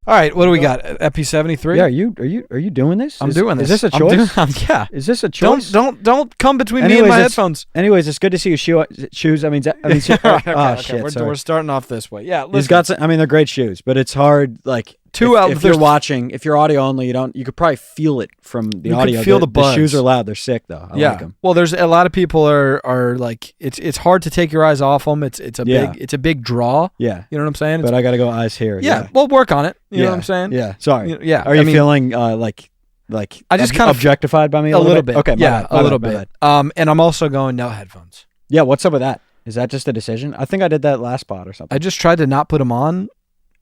All right, what do we got? Epi 73? Yeah, are you doing this? I'm doing this. Is this a choice? Yeah. Is this a choice? Don't come between me and my headphones. Anyways, it's good to see your shoes. I mean, shit. We're starting off this way. Yeah, he's got some. I mean, they're great shoes, but it's hard. Like if you're watching, if you're audio only, you could probably feel it from the audio. You can feel the buzz. The shoes are loud. They're sick though. I like them. Well, there's a lot of people are like it's hard to take your eyes off them. It's a big draw. Yeah, you know what I'm saying. But I got to go eyes here. Yeah, we'll work on it. You know what I'm saying. Yeah. Sorry. Yeah. Are you feeling like I just kind of objectified by me a little bit? Okay. A little bit. And I'm also going no headphones. Yeah. What's up with that? Is that just a decision? I think I did that last pod or something. I just tried to not put them on.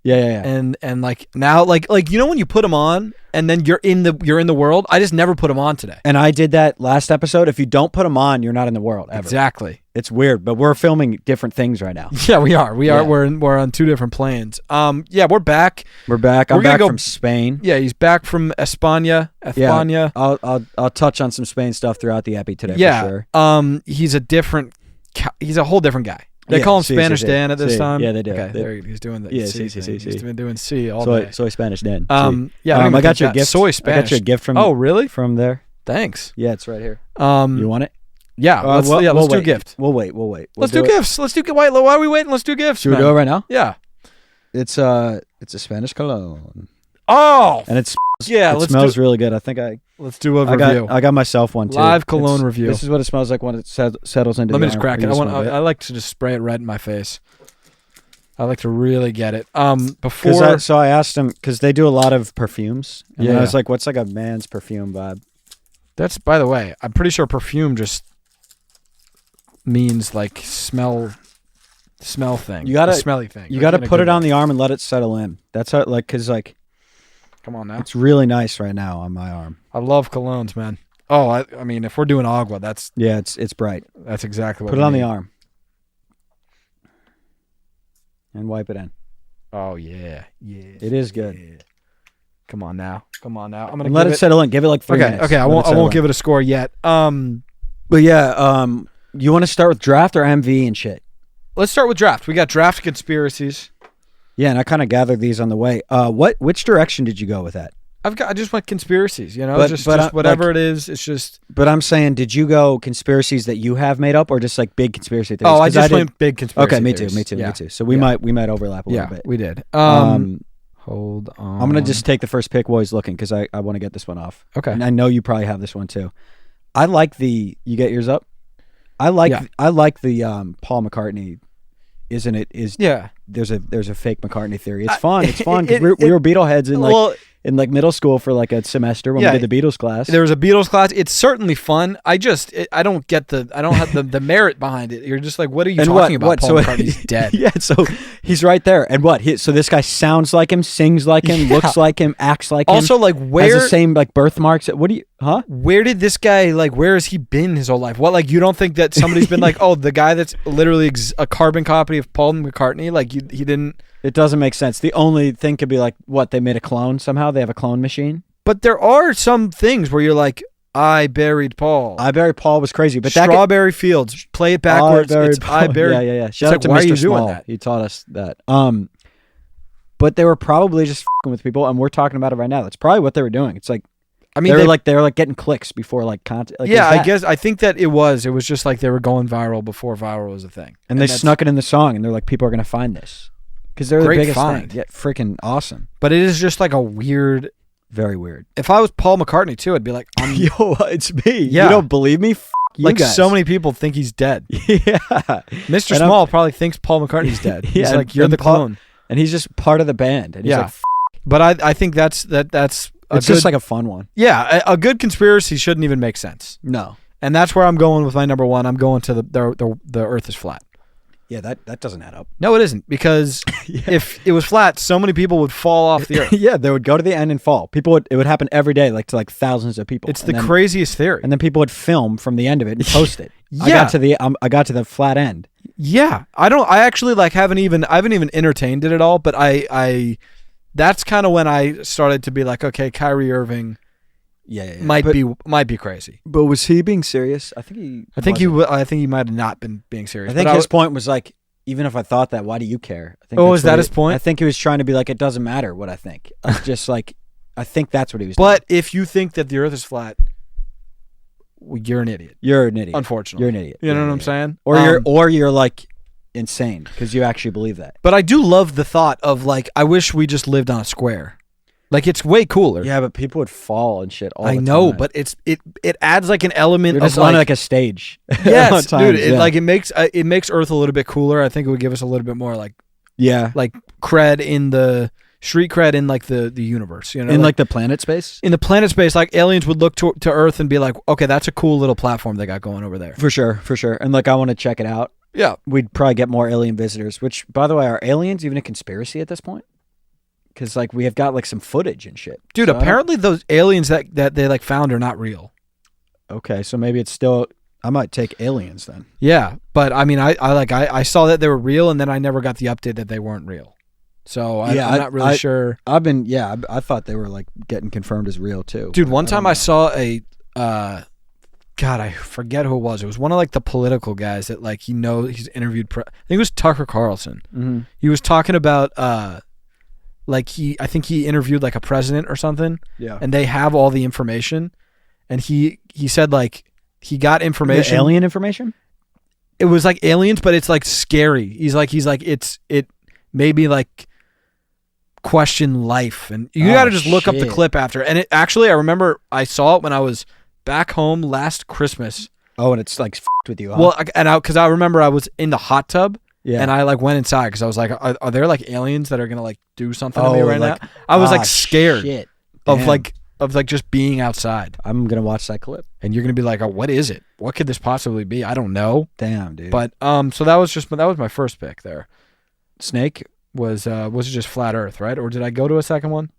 Yeah. And like now, like you know when you put them on and then you're in the world. I just never put them on today. And I did that last episode. If you don't put them on, you're not in the world ever. Exactly. It's weird, but we're filming different things right now. Yeah, we are. We're on two different planes. Yeah, we're back. We're back. I'm back from Spain. Yeah, he's back from España. Yeah, I'll touch on some Spain stuff throughout the epi today. For sure. He's a whole different guy. They call him Spanish Dan at this time. Yeah, they do. Okay, he's doing the C. He's been doing C all day. Soy Spanish Dan. Yeah, I got you a gift. Soy Spanish. I got you a gift from. Oh, really? From there. Thanks. Yeah, it's right here. You want it? Yeah. Let's do a gift. We'll wait. Let's do gifts. Let's do. Why are we waiting? Let's do gifts. Should we do it right now? Yeah. It's a Spanish cologne. Oh. And it smells really good. I think Let's do a review. I got myself one too. Live cologne review. This is what it smells like when it settles into. Let me just crack it. I like to just spray it right in my face. I like to really get it. Before. So I asked him because they do a lot of perfumes. And I was like, "What's like a man's perfume vibe?" That's, by the way, I'm pretty sure perfume just means like smell thing. You gotta smelly thing. You gotta put it on the arm and let it settle in. That's how come on now. It's really nice right now on my arm. I love colognes, man. Oh, I mean, if we're doing agua, that's it's bright. That's exactly what. Put it on the arm and wipe it in. Oh yeah. It is good. Yeah. Come on now. I'm gonna let it settle in. Give it like 3 minutes. Okay. I won't give it a score yet. But yeah. You want to start with draft or MV and shit? Let's start with draft. We got draft conspiracies. Yeah, and I kind of gathered these on the way. Which direction did you go with that? I just went conspiracies, just whatever it is. It's just. But I'm saying, did you go conspiracies that you have made up, or just like big conspiracy theories? Oh, I just went big conspiracy. Okay, me theories. too. So we might overlap a little bit. Yeah, we did. Hold on. I'm gonna just take the first pick while he's looking because I want to get this one off. Okay. And I know you probably have this one too. I like the. You get yours up. I like the Paul McCartney. Isn't it? There's a fake McCartney theory. It's fun. It's fun because we were Beatleheads in like middle school for like a semester when we did the Beatles class. There was a Beatles class. It's certainly fun. I don't have the merit behind it. You're just like, what are you talking about? Paul McCartney's dead. Yeah, so he's right there. And so this guy sounds like him, sings like him, looks like him, acts like him. Also, like where has the same like birthmarks. What do you? Huh? Where did this guy where has he been his whole life? What, like, you don't think that somebody's been like, oh, the guy that's literally a carbon copy of Paul McCartney? Like, he didn't. It doesn't make sense. The only thing could be like, what, they made a clone somehow? They have a clone machine? But there are some things where you're like, I buried Paul. I buried Paul was crazy. But Strawberry Fields, play it backwards. I buried. Yeah. Shout out to why Mr. are you Small. doing that? He taught us that. But they were probably just f***ing with people, and we're talking about it right now. That's probably what they were doing. It's like, I mean, they were like getting clicks before like content. Like, yeah, I think that it was just like they were going viral before viral was a thing, and they snuck it in the song, and they're like, people are gonna find this because they're the biggest find. thing. Yeah, freaking awesome. But it is just like a weird, very weird. If I was Paul McCartney too, I'd be like, yo, it's me. Yeah. You don't believe me? You like guys. So many people think he's dead. Yeah, Mr. Small probably thinks Paul McCartney's dead. He's like, you're the clone, and he's just part of the band. And he's like, but I think that's. It's just like a fun one. Yeah, a good conspiracy shouldn't even make sense. No. And that's where I'm going with my number one. I'm going to the Earth is flat. Yeah, that doesn't add up. No, it isn't, because if it was flat, so many people would fall off the Earth. Yeah, they would go to the end and fall. It would happen every day, like to like thousands of people. It's the craziest theory. And then people would film from the end of it and post it. Yeah. I got to the flat end. Yeah, I actually I haven't even entertained it at all, but I that's kind of when I started to be like, okay, Kyrie Irving, might be crazy. But was he being serious? I think he might have not been being serious. I think his point was like, even if I thought that, why do you care? I think is that his point? I think he was trying to be like, it doesn't matter what I think. It's just like, I think that's what he was But doing. if you think that the Earth is flat, you're an idiot. You're an idiot. Unfortunately. You're an idiot. You know what I'm saying? Or you're like insane because you actually believe that. But I do love the thought of like, I wish we just lived on a square. Like, it's way cooler. Yeah, but people would fall and shit all the time. I know, but it adds like an element You're just of on like a stage. Yes, times, dude. Like it makes Earth a little bit cooler. I think it would give us a little bit more like cred in the street cred in like the universe. You know, in like the planet space. In the planet space, like aliens would look to Earth and be like, okay, that's a cool little platform they got going over there. For sure. And like, I want to check it out. Yeah, we'd probably get more alien visitors. Which, by the way, are aliens even a conspiracy at this point? Because like we have got like some footage and shit, dude. So apparently, those aliens that they like found are not real. Okay, so maybe it's still. I might take aliens then. Yeah, but I mean, I saw that they were real, and then I never got the update that they weren't real. So I'm not really sure. I thought they were like getting confirmed as real too. Dude, one time I saw a, God, I forget who it was. It was one of like the political guys that like he's interviewed. I think it was Tucker Carlson. Mm-hmm. He was talking about I think he interviewed like a president or something. Yeah. And they have all the information, and he said like he got information. The alien information? It was like aliens, but it's like scary. He's like it made me like question life, and you got to just look up the clip after. And it actually, I remember I saw it when I was back home last Christmas. Oh, and it's like f***ed with you, huh? Well, because I remember I was in the hot tub. Yeah. And I like went inside because I was like, are there like aliens that are gonna like do something to me right now? I was like scared of like just being outside. I'm gonna watch that clip, and you're gonna be like, oh, what is it? What could this possibly be? I don't know. Damn, dude. But so that was my first pick there. Snake was it just flat Earth, right? Or did I go to a second one?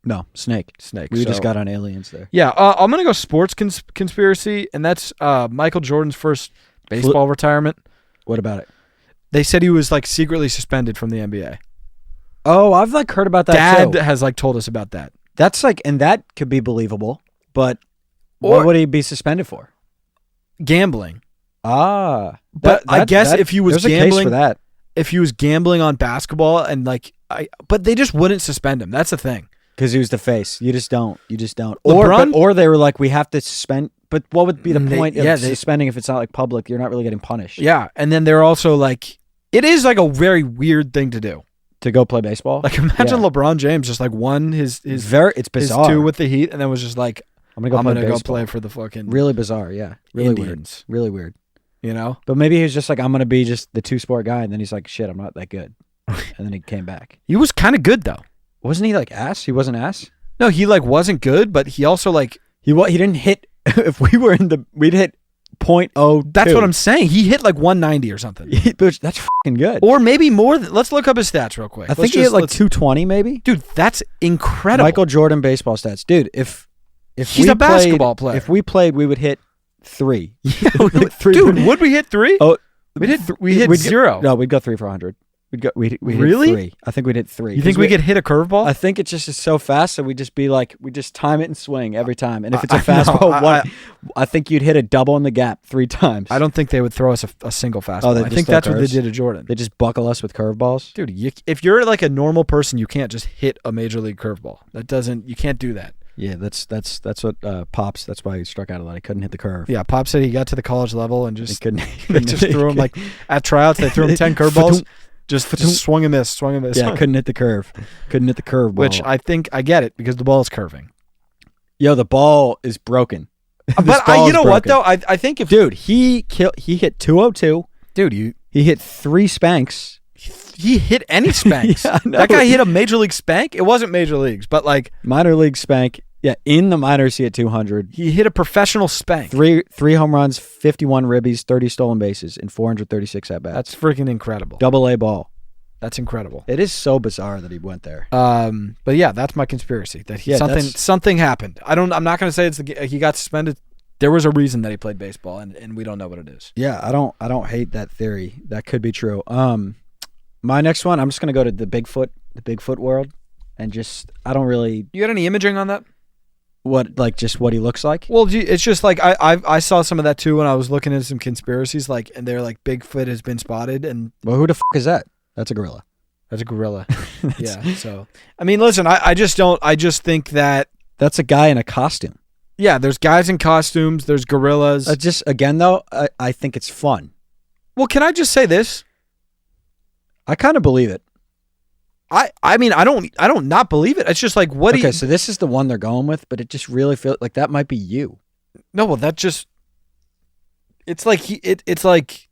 No, Snake. We just got on aliens there. Yeah, I'm gonna go sports conspiracy, and that's Michael Jordan's first baseball retirement. What about it? They said he was like secretly suspended from the NBA. Oh, I've like heard about that. Dad has like told us about that. That's like, and that could be believable, but what would he be suspended for? Gambling. But I guess if he was gambling, a case for that. If he was gambling on basketball and like, but they just wouldn't suspend him. That's the thing. Because he was the face. You just don't. LeBron, or they were like, we have to suspend. But what would be the point of suspending if it's not like public? You're not really getting punished. Yeah, and then they're also like, it is like a very weird thing to do. To go play baseball? Like imagine LeBron James just like won his it's bizarre. His 2 with the Heat, and then was just like, I'm gonna go play for the fucking really bizarre. Yeah, really Indians. Weird. Really weird. You know? But maybe he was just like, I'm gonna be just the 2-sport guy, and then he's like, shit, I'm not that good, and then he came back. He was kind of good though. Wasn't he like ass? He wasn't ass. No, he like wasn't good, but he also like he didn't hit. If we were we'd hit .02. That's what I'm saying. He hit like 190 or something. That's fucking good. Or maybe more. Let's look up his stats real quick. I think he hit like 220 maybe. Dude, that's incredible. Michael Jordan baseball stats. Dude, if he's a basketball player. If we played, we would hit 3. Like 3. Dude, would we hit 3? Oh, we hit 0. No, we'd go 3 for 100. We'd really? Hit 3. I think we'd hit 3. You think we could hit a curveball? I think it just is so fast that we just be like, we just time it and swing every time. And if it's a fastball, I think you'd hit a double in the gap 3 times. I don't think they would throw us a single fastball. I think that's what they did to Jordan. They just buckle us with curveballs. Dude, if you're like a normal person, you can't just hit a major league curveball. You can't do that. Yeah, that's what Pops. That's why he struck out a lot. He couldn't hit the curve. Yeah, Pops said he got to the college level and just couldn't they just threw him like at tryouts. They threw him 10 curveballs. Just swung and miss. Yeah, couldn't hit the curve. Couldn't hit the curve ball. Which I think I get it because the ball is curving. Yo, the ball is broken. But you know what though? I think if he hit 202. Dude, he hit 3 spanks. He hit any spanks. Yeah, that guy hit a major league spank. It wasn't major leagues, but like minor league spank. Yeah, in the minors he hit 200. He hit a professional spank. 3 home runs, 51 ribbies, 30 stolen bases, and 436 at bats. That's freaking incredible. Double-A ball. That's incredible. It is so bizarre that he went there. But yeah, that's my conspiracy. That something happened. I'm not going to say he got suspended. There was a reason that he played baseball, and we don't know what it is. Yeah, I don't hate that theory. That could be true. My next one, I'm just going to go to the Bigfoot world, and just I don't really. You got any imaging on that? What, like, just what he looks like? Well, it's just like I saw some of that too when I was looking into some conspiracies, like, and they're like Bigfoot has been spotted, and well, who the fuck is that? That's a gorilla. That's a gorilla. Yeah. So I mean, listen, I just think that that's a guy in a costume. Yeah, there's guys in costumes. There's gorillas. Just again though, I think it's fun. Well, can I just say this? I kind of believe it. I mean, I don't not believe it. It's just like, what? Okay, so this is the one they're going with, but it just really feels like that might be you. No, well, that just. It's like it's like,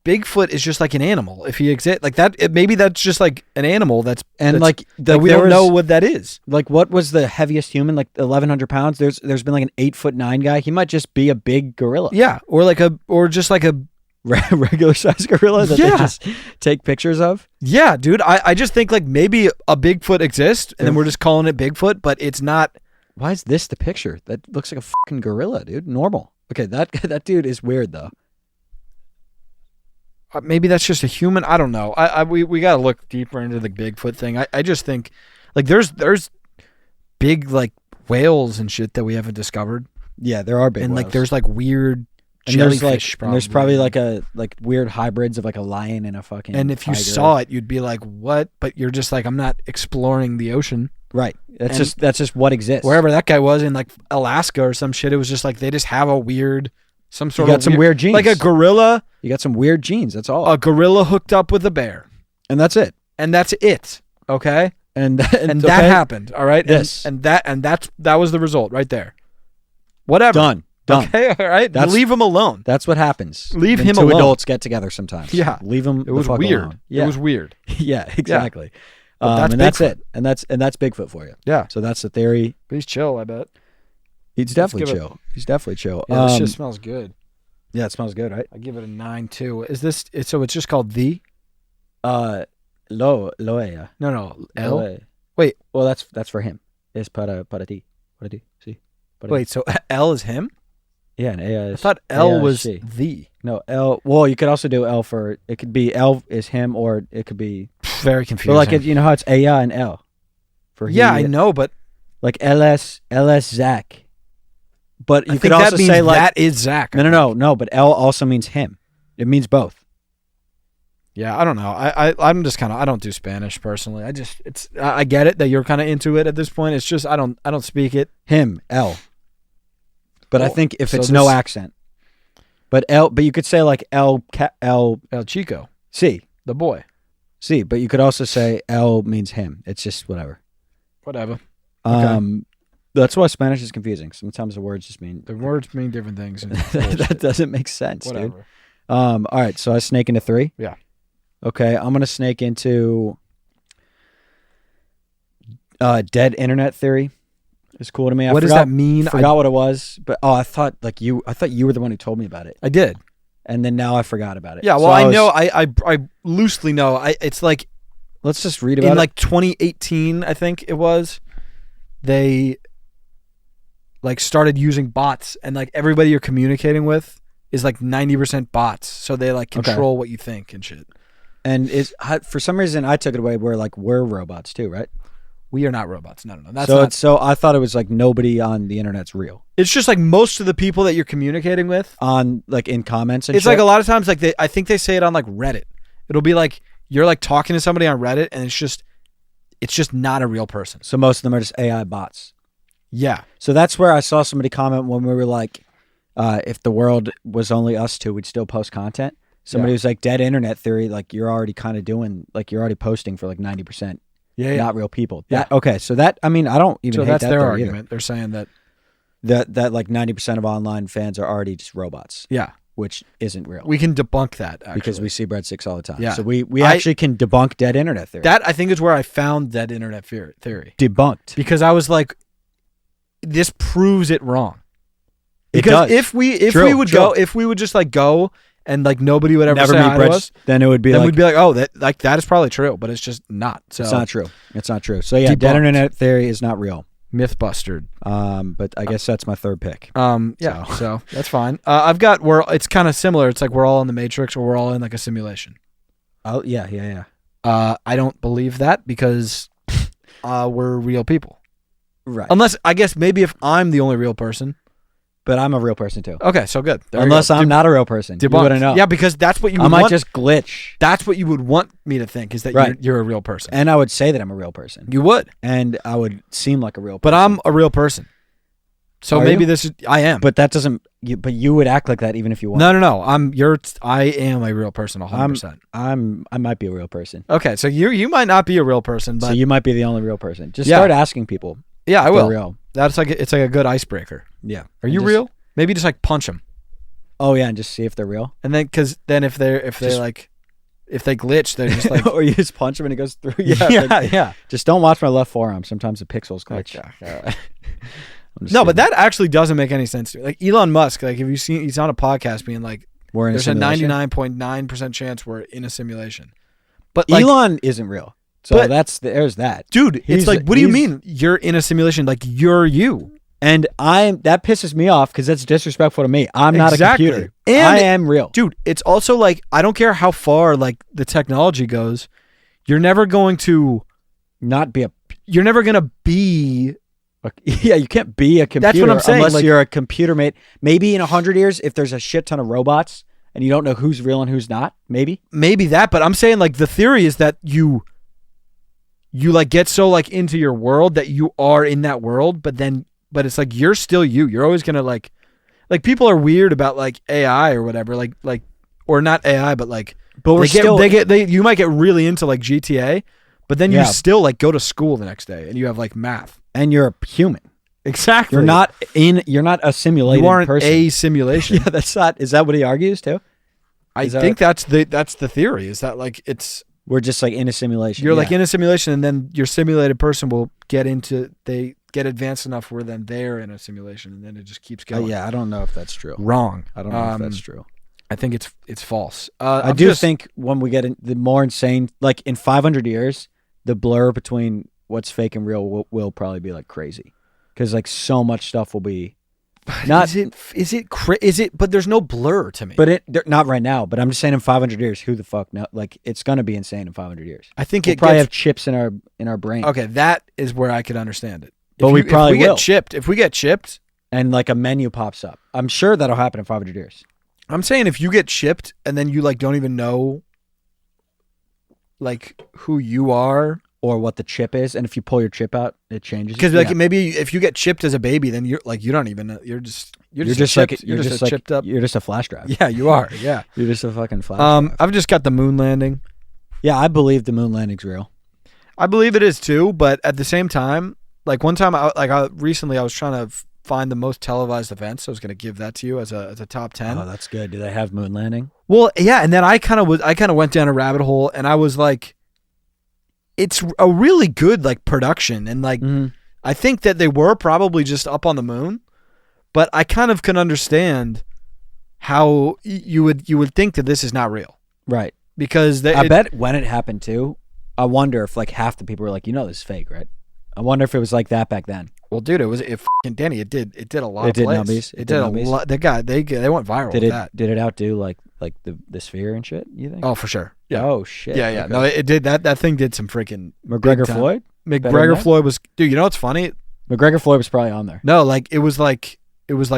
Bigfoot is just like an animal. If he exists like that, maybe that's just like an animal that's like we don't know what that is. Like, what was the heaviest human? Like 1,100 pounds. There's been like an 8'9" guy. He might just be a big gorilla. Yeah, or just like a regular size gorilla that they just take pictures of. Yeah, dude. I just think like maybe a Bigfoot exists and then we're just calling it Bigfoot, but it's not. Why is this the picture? That looks like a fucking gorilla, dude. Normal. Okay, that dude is weird though. Maybe that's just a human. I don't know. We got to look deeper into the Bigfoot thing. I just think like there's big like whales and shit that we haven't discovered. Yeah, there are big and whales. like there's like weird and jellyfish. There's probably like weird hybrids of like a lion and a fucking. And if tiger. you saw it, you'd be like, "What?" But you're just like, "I'm not exploring the ocean." Right. That's just what exists. Wherever that guy was in like Alaska or some shit, it was just like they just have a weird. Some sort you got some weird genes. Like a gorilla. You got some weird genes. That's all. A gorilla hooked up with a bear. And that's it. And that's it. Okay? And that okay. happened. All right? Yes. And that was the result right there. Whatever. Done. Okay? All right? Leave him alone. That's what happens. Leave him two alone. adults get together sometimes. Yeah. Leave them It was weird. Alone. Yeah. It was weird. Yeah, exactly. Yeah. And that's it. And that's Bigfoot for you. Yeah. So that's the theory. But he's chill, I bet. He's definitely chill. He's definitely chill. Yeah, this shit smells good. Yeah, it smells good, right? I give it a 9 too. Is this so it's just called the? Loea. No, L. Loea. Wait. Well, that's for him. Es para ti. Para ti. Sí. Wait, so L is him? Yeah, and A is. I thought L was the. No, L. Well, you could also do L for. It could be L is him, or it could be. Very confusing. But like you know how it's Aya and L. For yeah, I know, but like LS Zach. But you could also say like that is Zach. No. But L also means him. It means both. Yeah, I don't know. I'm just kind of I don't do Spanish personally. I get it that you're kind of into it at this point. It's just I don't speak it. Him L. But I think if it's no accent. But you could say like El Chico. Sí, the boy. Sí, but you could also say L means him. It's just whatever. Whatever. Okay. That's why Spanish is confusing. Sometimes the words mean different things. That doesn't make sense, whatever. Dude. All right, so I snake into 3. Yeah. Okay, I'm gonna snake into dead internet theory. It's cool to me. What does that mean? I forgot what it was, but I thought you were the one who told me about it. I did, and then now I forgot about it. Yeah, well, so I know. I loosely know. It's like, let's just read about it. In like 2018, I think it was. They like started using bots, and like everybody you're communicating with is like 90% bots, so they like control what you think and shit. And for some reason I took it away where like we're robots too, right? We are not robots. No. So I thought it was like nobody on the internet's real. It's just like most of the people that you're communicating with on like in comments and it's shit. Like a lot of times like I think they say it on like Reddit. It'll be like you're like talking to somebody on Reddit and it's just not a real person. So most of them are just AI bots. Yeah. So that's where I saw somebody comment when we were like, if the world was only us two, we'd still post content. Somebody was like, dead internet theory, like you're already kind of doing, like you're already posting for like 90%. Yeah. Not real people. Okay. So that, I mean, I don't even hate that's that their theory argument. either. They're saying that like 90% of online fans are already just robots. Yeah. Which isn't real. We can debunk that, actually. Because we see Breadsticks all the time. Yeah. So we actually can debunk dead internet theory. That, I think, is where I found dead internet theory. Debunked. Because I was like, this proves it wrong. Because if we would just like go and like nobody would ever say hi to us, then it would be we'd be like, oh, that is probably true, but it's just not. So it's not true. It's not true. So yeah, dead internet theory is not real. Myth busted. But I guess that's my third pick. Yeah. So that's fine. I've got it's kind of similar. It's like we're all in the Matrix or we're all in like a simulation. Oh yeah. I don't believe that because we're real people. Right. Unless, I guess, maybe if I'm the only real person. But I'm a real person too. Okay, so good. Unless I'm not a real person. You wouldn't know. Yeah, because that's what you would I might just glitch. That's what you would want me to think, is that you're a real person. And I would say that I'm a real person. You would. And I would seem like a real person. But I'm a real person. So maybe I am. But that doesn't, but you would act like that even if you want. No. I am a real person 100%. I might be a real person. Okay, so you might not be a real person, but. So you might be the only real person. Just start asking people. Yeah, I will. Real. It's like a good icebreaker. Yeah. Are you real? Maybe just like punch them. Oh yeah, and just see if they're real. And then, because then if they glitch, they're just like. Or you just punch them and it goes through. Yeah. Just don't watch my left forearm. Sometimes the pixels glitch. Okay. No, but that actually doesn't make any sense to me. Like Elon Musk, like if you see, he's on a podcast being like, there's a 99.9% chance we're in a simulation. But like, Elon isn't real. So there's that. Dude, it's like, what do you mean you're in a simulation? Like you're you. And that pisses me off because that's disrespectful to me. I'm not a computer. And I am real. Dude, it's also like, I don't care how far like the technology goes, you're never going to you're never going to be. Yeah, you can't be a computer. That's what I'm saying. Unless you're a computer mate. Maybe in 100 years, if there's a shit ton of robots and you don't know who's real and who's not, maybe that. But I'm saying like the theory is that you like get so like into your world that you are in that world, but it's like you're still you. You're always gonna like people are weird about like AI or whatever, like or not AI, but like. But you might get really into like GTA, but then you still like go to school the next day and you have like math. And you're a human. Exactly. You're not a simulated person. You aren't a simulation. Yeah, that's not. Is that what he argues too? I think that's the theory. Is that like we're just like in a simulation. You're like in a simulation, and then your simulated person will get advanced enough where then they're in a simulation, and then it just keeps going. I don't know if that's true. Wrong. I don't know if that's true. I think it's false. I do think when we get in the more insane, like in 500 years, the blur between what's fake and real will probably be like crazy, because like so much stuff will be. Not is it? But there's no blur to me. But not right now. But I'm just saying, in 500 years, who the fuck know? Like it's gonna be insane in 500 years. I think we'll probably have chips in our brain. Okay, that is where I could understand it. But we probably will. If we get chipped, and like a menu pops up, I'm sure that'll happen in 500 years. I'm saying if you get chipped and then you like don't even know like who you are. Or what the chip is, and if you pull your chip out, it changes. Because like maybe if you get chipped as a baby, then you're like you don't even know. You're just chipped up. You're just a flash drive. Yeah, you are. Yeah, you're just a fucking flash drive. I've just got the moon landing. Yeah, I believe the moon landing's real. I believe it is too, but at the same time, like one time, recently I was trying to find the most televised events. I was going to give that to you as a top 10. Oh, that's good. Do they have moon landing? Well, yeah, and then I kind of went down a rabbit hole, and I was like. It's a really good like production, and like I think that they were probably just up on the moon, but I kind of can understand how you would think that this is not real, right? Because I bet when it happened too, I wonder if like half the people were like, this is fake, right? I wonder if it was like that back then. Well, dude, it fucking Danny. It did a lot. It did numbies. It did a lot. They went viral. With that. Did it outdo like the sphere and shit? You think? Oh, for sure. Yeah. Oh shit. Yeah. Okay. No, it did. That thing did some freaking McGregor Floyd. McGregor Floyd was. Dude, you know what's funny? McGregor Floyd was probably on there. No, like it was like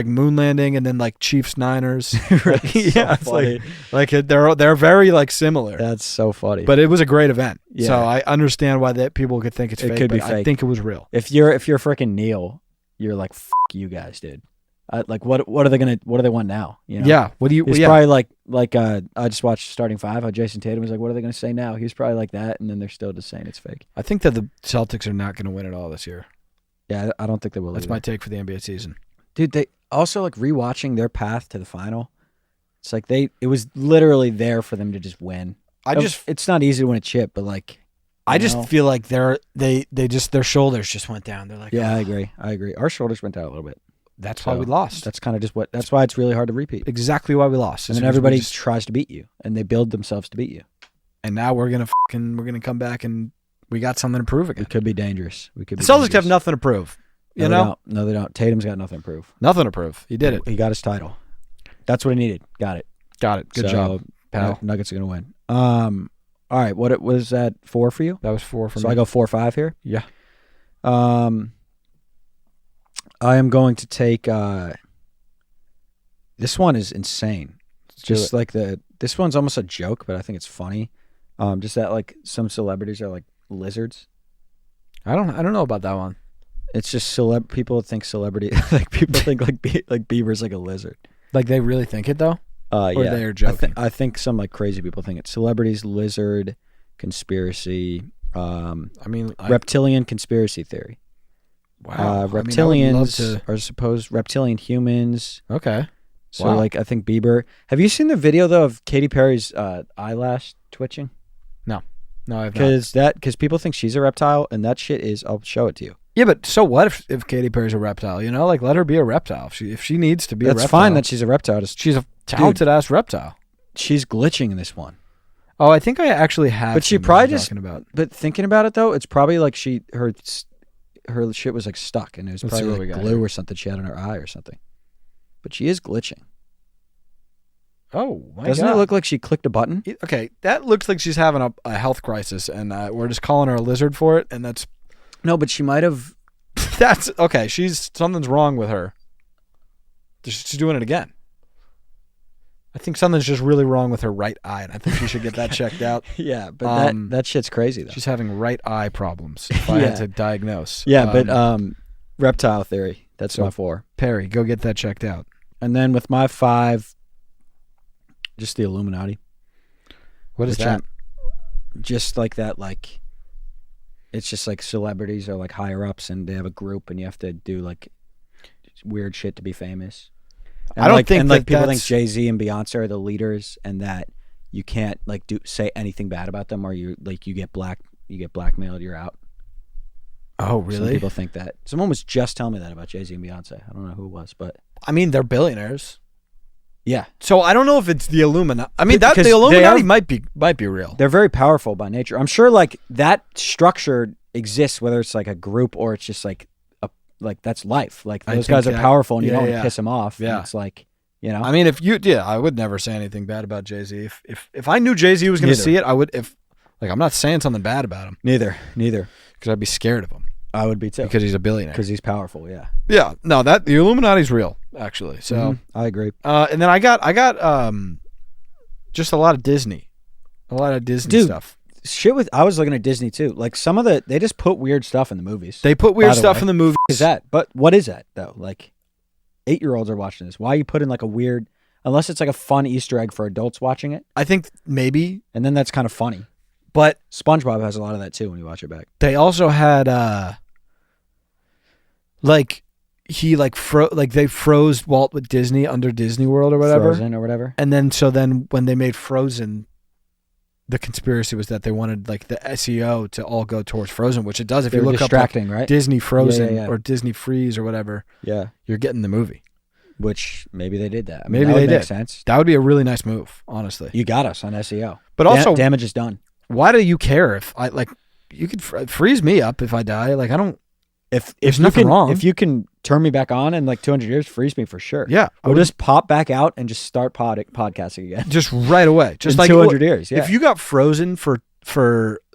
moon landing and then like Chiefs Niners. Right. Yeah, it's like they're very like similar. That's so funny. But it was a great event. Yeah. So I understand why that people could think it's fake. It could be but fake. I think it was real. If you're freaking Neil, you're like fuck you guys, dude. Like what do they want now? Yeah. What do you? He's probably like I just watched Starting Five. How Jason Tatum was like, what are they gonna say now? He was probably like that, and then they're still just saying it's fake. I think that the Celtics are not gonna win it all this year. Yeah, I don't think they will. That's my take for the NBA season. Dude, they also like rewatching their path to the final. It's like it was literally there for them to just win. It's not easy to win a chip, but like I just feel like their shoulders just went down. They're like, yeah, I agree. Our shoulders went down a little bit. That's why we lost. That's kind of just that's why it's really hard to repeat. Exactly why we lost. And then everybody tries to beat you, and they build themselves to beat you. And now we're gonna come back, and we got something to prove again. We could be dangerous. The Celtics have nothing to prove. No, they don't. Tatum's got nothing to prove. Nothing to prove. He did it. He got his title. That's what he needed. Got it. Good job, pal. Nuggets are gonna win. All right. What was that 4 for you? That was 4 for me. So I go 4-5 here. Yeah. I am going to take. This one is insane. Just like this one's almost a joke, but I think it's funny. Just that like some celebrities are like lizards. I don't know about that one. It's just people think celebrity like people think like Bieber's like a lizard. Like they really think it though? Or yeah. they're joking. I think some like crazy people think it. Celebrities, lizard, conspiracy. Reptilian conspiracy theory. Wow. Reptilians are supposed reptilian humans. Okay. So like I think Bieber. Have you seen the video though of Katy Perry's eyelash twitching? No, I've not. Because people think she's a reptile, and that shit is. I'll show it to you. Yeah, but so what if Katy Perry's a reptile? You know, like let her be a reptile. If she needs to be a reptile. That's fine that she's a reptile. She's a talented ass reptile. She's glitching in this one. Oh, I think I actually have. But she probably just. But thinking about it though, it's probably like her shit was like stuck, and it was probably like glue or something she had in her eye or something. But she is glitching. Oh, my Doesn't God. it look like she clicked a button? Okay, that looks like she's having a health crisis, and we're just calling her a lizard for it, and that's... No, but she might have... That's... Okay, something's wrong with her. She's doing it again. I think something's just really wrong with her right eye, and I think she should get that checked out. Yeah, but that shit's crazy, though. She's having right eye problems, if I had to diagnose. Yeah, but reptile theory, that's my 4. Perry, go get that checked out. And then with my 5, just the Illuminati. What is that? Just like that, like, it's just like celebrities are like higher ups, and they have a group, and you have to do like weird shit to be famous. And I don't think people think Jay-Z and Beyonce are the leaders, and that you can't like say anything bad about them, or you get blackmailed, you're out. Oh, really? Some people think that. Someone was just telling me that about Jay-Z and Beyonce. I don't know who it was, but I mean, they're billionaires. Yeah. So I don't know if it's the Illuminati. I mean, the Illuminati might be real. They're very powerful by nature. I'm sure like that structure exists, whether it's like a group or it's just like that's life. Like those guys are powerful, and you don't want to piss them off. Yeah. It's like, you know. I mean, I would never say anything bad about Jay-Z. If I knew Jay-Z was going to see it, I would. I'm not saying something bad about him. Neither. Because I'd be scared of him. I would be too. Because he's a billionaire. Because he's powerful, yeah. Yeah. No, the Illuminati's real, actually. So I agree. And then I got just a lot of Disney. A lot of Disney stuff. I was looking at Disney too. Like some of they just put weird stuff in the movies. They put weird stuff in the movies. But what is that though? Like 8-year-olds are watching this. Why are you putting like a weird, unless it's like a fun Easter egg for adults watching it? I think maybe. And then that's kind of funny. But SpongeBob has a lot of that too when you watch it back. They also had they froze Walt with Disney under Disney World or whatever. Frozen or whatever. And then when they made Frozen, the conspiracy was that they wanted like the SEO to all go towards Frozen, which it does if you look up like, right? Disney Frozen or Disney Freeze or whatever. Yeah. You're getting the movie. Which maybe they did that. I mean, maybe that they did. Make sense. That would be a really nice move, honestly. You got us on SEO. But also damage is done. Why do you care if I like? You could freeze me up if I die. Like I don't. If there's nothing wrong. If you can turn me back on in like 200 years, freeze me for sure. Yeah, we'll just pop back out and just start podcasting again. Just right away. Just in like 200 years. Yeah. If you got frozen for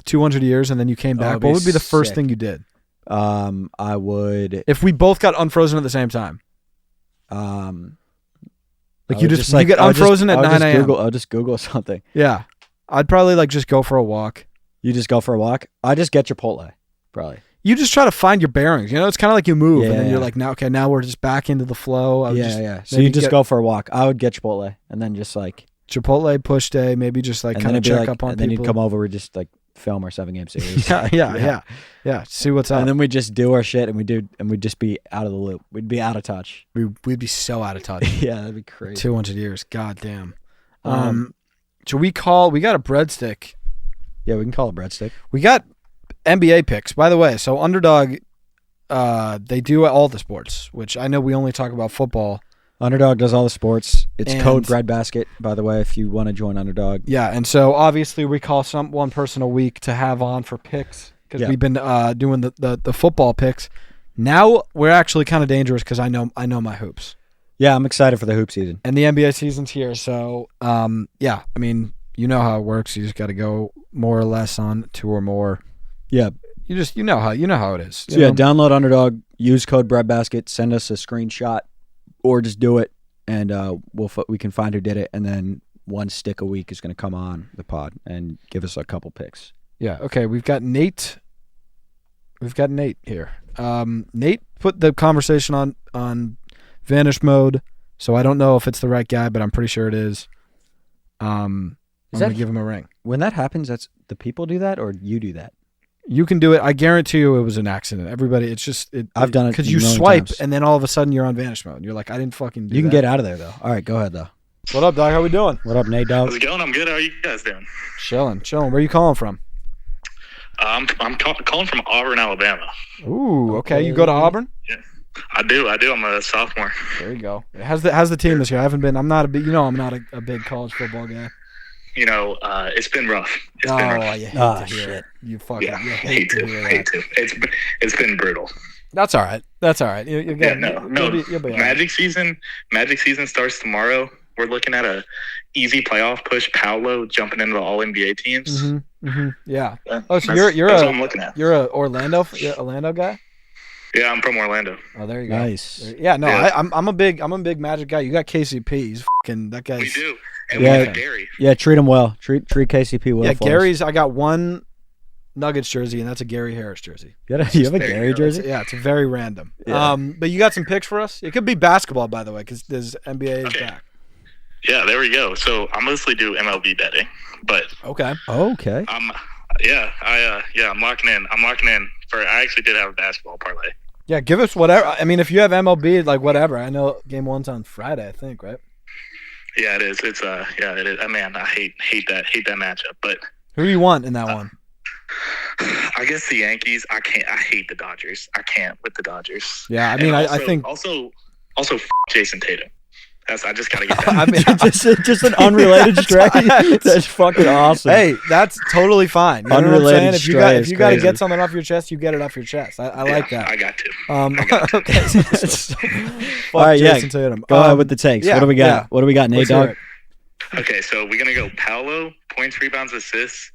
200 years and then you came back, what would be the first thing you did? I would. If we both got unfrozen at the same time. Like you get unfrozen at 9 a.m. I'll just Google something. Yeah. I'd probably like just go for a walk. You just go for a walk? I just get Chipotle, probably. You just try to find your bearings. You know, it's kind of like you move and then you're like, now we're just back into the flow. So you just go for a walk. I would get Chipotle and then just like Chipotle push day, maybe just like kind of check up on people. And then you'd come over, we just like film our 7-game series. Yeah. See what's up. And then we just do our shit and we'd just be out of the loop. We'd be out of touch. We'd be so out of touch. Yeah, that'd be crazy. 200 years. God damn. So we got a breadstick. Yeah, we can call it breadstick. We got NBA picks, by the way. So Underdog, they do all the sports, which I know we only talk about football. Underdog does all the sports. It's code breadbasket, by the way, if you want to join Underdog. Yeah, and so obviously we call one person a week to have on for picks because we've been doing the football picks. Now we're actually kind of dangerous because I know my hoops. Yeah, I'm excited for the hoop season. And the NBA season's here, so I mean, you know how it works. You just got to go more or less on 2 or more. Yeah, You know how it is. So download Underdog, use code Breadbasket, send us a screenshot, or just do it, and we can find who did it, and then one stick a week is going to come on the pod and give us a couple picks. Yeah. Okay. We've got Nate here. Nate put the conversation on vanish mode, so I don't know if it's the right guy, but I'm pretty sure it is. I'm gonna give him a ring. When that happens, that's the people do that, or you do that? You can do it. I guarantee you, it was an accident. Everybody, it's just I've done it because you swipe and then all of a sudden you're on vanish mode. You're like, I didn't fucking do that. You can get out of there though. All right, go ahead though. What up, dog? How we doing? What up, Nate, dog? How's it going? I'm good. How are you guys doing? Chilling. Where are you calling from? I'm calling from Auburn, Alabama. Ooh, okay. You go to Auburn? Yeah, I do. I'm a sophomore. There you go. How's the team this year? I'm not a big college football guy. It's been rough. You hate to hear it. You fucking hate to hear that. It's been brutal. That's all right. You'll be all right. Magic season starts tomorrow. We're looking at a easy playoff push. Paolo jumping into the All NBA teams. Mm-hmm, mm-hmm. Yeah. Oh, so you're what I'm looking at. You're a Orlando guy. Yeah, I'm from Orlando. Oh, there you go. Nice. Yeah, no, yeah. I'm a big Magic guy. You got KCP. He's fucking that guy. We do. And we have Gary. Yeah, treat him well. Treat KCP well. Yeah, Gary's. I got one Nuggets jersey, and that's a Gary Harris jersey. You have a Gary jersey? It's very random. Yeah. But you got some picks for us? It could be basketball, by the way, because there's NBA is back. Yeah, there we go. So I mostly do MLB betting, but okay. I'm locking in. I actually did have a basketball parlay. Yeah, give us whatever. I mean, if you have MLB, like whatever. I know game 1's on Friday, I think, right? Yeah, it is. It is. Man, I hate that matchup. But who do you want in that one? I guess the Yankees. I hate the Dodgers. I can't with the Dodgers. Yeah, I mean, I think also Jason Tatum. I just gotta get that. I mean, just an unrelated stray. That's fucking awesome. Hey, that's totally fine. You know unrelated what I'm saying? If you got to get something off your chest, you get it off your chest. I like that. I got to. Okay. All right, Jason Tatum. Go ahead with the takes. What do we got? Yeah. What do we got, Nate Dog? Okay, so we're gonna go Paolo, points, rebounds, assists,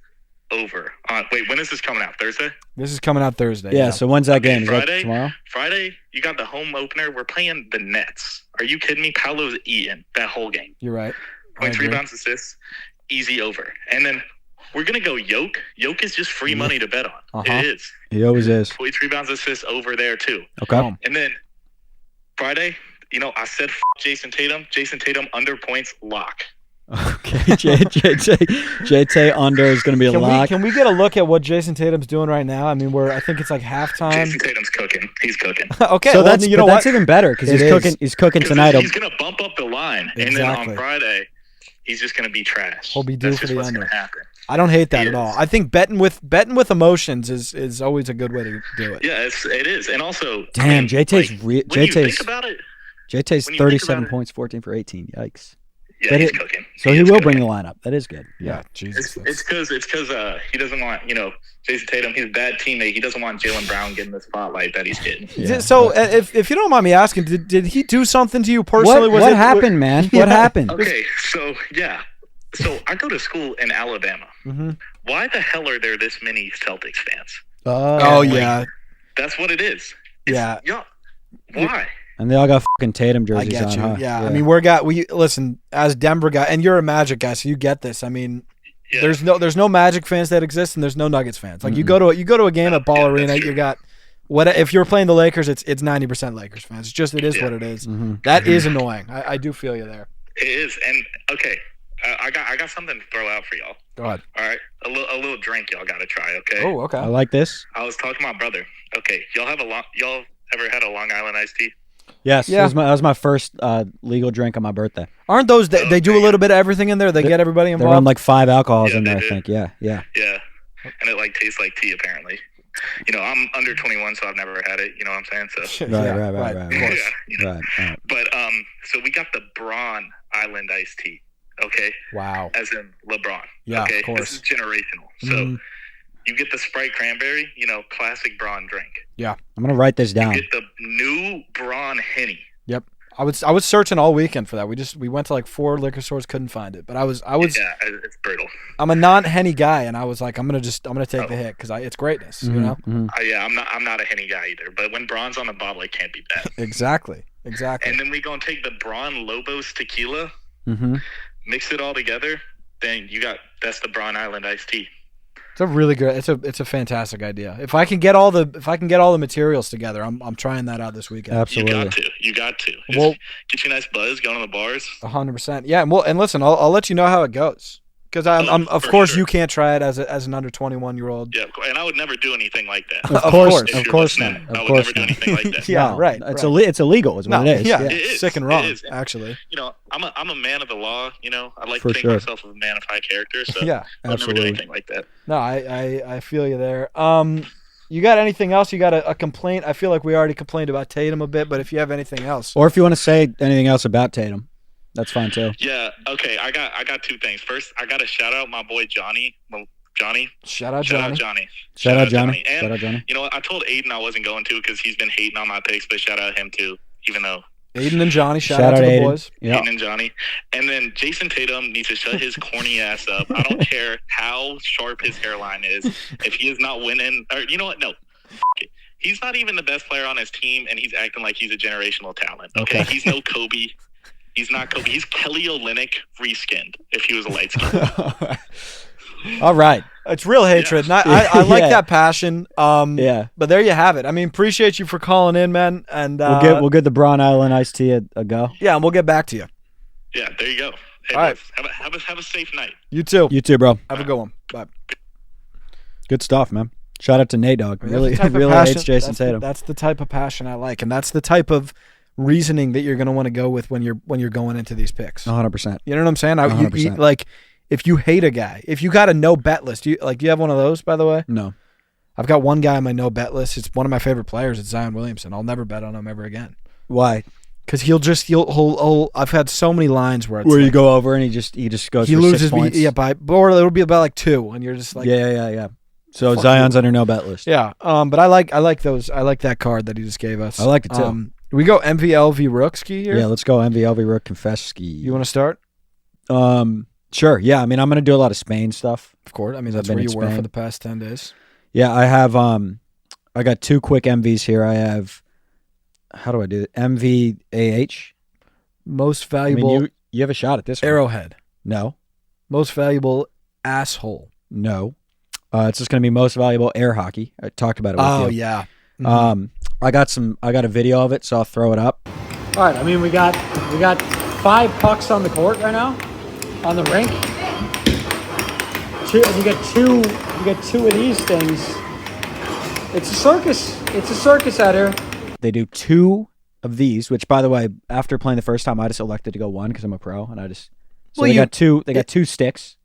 over. Wait, when is this coming out? Thursday? This is coming out Thursday. Yeah. So when's that game? Friday? Is that tomorrow? Friday, you got the home opener. We're playing the Nets. Are you kidding me? Paolo's eating that whole game. You're right. Points, rebounds, assists, easy over. And then we're going to go Yoke. Yoke is just free money to bet on. Uh-huh. It is. He always is. Points, rebounds, assists over there too. Okay. And then Friday, I said Jason Tatum. Jason Tatum under points, lock. Okay, JT under is going to be a lock. Can we get a look at what Jason Tatum's doing right now? I mean, I think it's like halftime. Jason Tatum's cooking. He's cooking. Okay, so that's even better because he's cooking tonight. He's going to bump up the line, and then on Friday, he's just going to be trash. He'll be due for the under. Happen. I don't hate that at all. I think betting with emotions is always a good way to do it. Yeah, it is, and also damn, JT's think about it. JT's 37 points, 14 for 18. Yikes. Yeah, he's cooking. So he will bring the lineup. That is good. Yeah, Jesus. It's because he doesn't want Jason Tatum. He's a bad teammate. He doesn't want Jaylen Brown getting the spotlight that he's getting. Yeah. So if you don't mind me asking, did he do something to you personally? What happened, man? Yeah. What happened? Okay, so I go to school in Alabama. Mm-hmm. Why the hell are there this many Celtics fans? Oh yeah, that's what it is. Yeah. Why? And they all got fucking Tatum jerseys on. Huh? Yeah, I mean, we listen as Denver guy, and you're a Magic guy, so you get this. I mean, there's no Magic fans that exist, and there's no Nuggets fans. Like you go to a game at Ball Arena, you got if you're playing the Lakers, it's 90% Lakers fans. It's just what it is. Mm-hmm. That is annoying. I do feel you there. It is, and okay, I got something to throw out for y'all. Go ahead. All right, a little drink y'all got to try. Okay. Oh, okay. I like this. I was talking to my brother. Okay, y'all ever had a Long Island iced tea? Yes, yeah. That was my first legal drink on my birthday. Aren't those they do a little bit of everything in there? They get everybody involved. They run like 5 alcohols in there, I think. Yeah. Yeah, and it tastes like tea apparently. I'm under 21, so I've never had it. You know what I'm saying? So right. Right. But so we got the Braun Island iced tea. Okay. Wow. As in LeBron. Yeah, okay? Of course. This is generational. So you get the Sprite cranberry, classic Braun drink. Yeah. I'm gonna write this down. You get the new Braun Henny. Yep. I was searching all weekend for that. We went to like 4 liquor stores, couldn't find it. But I was. Yeah, it's brutal. I'm a non-Henny guy, and I was like, I'm gonna take the hit because it's greatness, you know. Yeah, I'm not a Henny guy either. But when Braun's on the bottle, it can't be bad. Exactly. And then we gonna take the Braun Lobos tequila, mix it all together. Then that's the Braun Island iced tea. It's a really good. It's a fantastic idea. If I can get all the materials together, I'm trying that out this weekend. Absolutely. You got to. Well, get you a nice buzz going to the bars. 100%. Yeah. And listen, I'll let you know how it goes. Because of course you can't try it as an under 21-year-old. Yeah, and I would never do anything like that. Of course not. I would never do anything like that. Yeah, right. It's illegal, is what it is. Yeah, it is. Sick and wrong, actually. You know, I'm a man of the law. You know, I like For to think sure. myself as a man of high character. So yeah, I would never do anything like that. No, I feel you there. You got anything else? You got a complaint? I feel like we already complained about Tatum a bit, but if you have anything else, or if you want to say anything else about Tatum. That's fine too. Yeah. Okay. I got 2 things. First, I got to shout out my boy Johnny. Shout out Johnny. Shout out Johnny. And shout out Johnny. You know what? I told Aiden I wasn't going to because he's been hating on my picks, but shout out him too. Even though Aiden and Johnny, shout out to the boys. Yep. Aiden and Johnny. And then Jason Tatum needs to shut his corny ass up. I don't care how sharp his hairline is. If he is not winning, or you know what? No. It. He's not even the best player on his team, and he's acting like he's a generational talent. Okay. He's no Kobe. He's not Kobe. He's Kelly Olynyk reskinned if he was a light skin. All right. It's real hatred. Yeah. I like that passion. Yeah. But there you have it. I mean, appreciate you for calling in, man. And we'll get the Braun Island iced tea a go. Yeah, and we'll get back to you. Yeah, there you go. Hey, all right. Have a safe night. You too. You too, bro. Have a good one. Bye. Good stuff, man. Shout out to Nate Dogg. Really hates Jason Tatum. That's the type of passion I like, and that's the type of reasoning that you're going to want to go with when you're going into these picks. 100%. You know what I'm saying? 100%. Like, if you hate a guy, if you got a no bet list, do you have one of those, by the way? No. I've got one guy on my no bet list. It's one of my favorite players. It's Zion Williamson. I'll never bet on him ever again. Why? Because he'll I've had so many lines where you go over and he just goes. He for loses 6 points. or it'll be about like 2, and you're just like yeah. So Zion's on your no bet list. Yeah. But I like those. I like that card that he just gave us. I like it too. We go MVLV Rookski here. Yeah, let's go MVLV Rook Confeski. You want to start? Sure. Yeah. I mean, I'm gonna do a lot of Spain stuff. Of course. I mean, that's where you were for the past 10 days. Yeah, I have. I got 2 quick MVs here. I have. How do I do it? MVAH. Most valuable. I mean, you have a shot at this one. Arrowhead. No. Most valuable asshole. No. It's just going to be most valuable air hockey. I talked about it with you. Oh, yeah. Mm-hmm. I got a video of it, so I'll throw it up. All right. I mean, we got 5 pucks on the court right now, on the rink. You get two of these things. It's a circus. It's a circus out here. They do 2 of these, which, by the way, after playing the first time, I just elected to go 1 because I'm a pro, and I just. So they got 2. They got 2 sticks.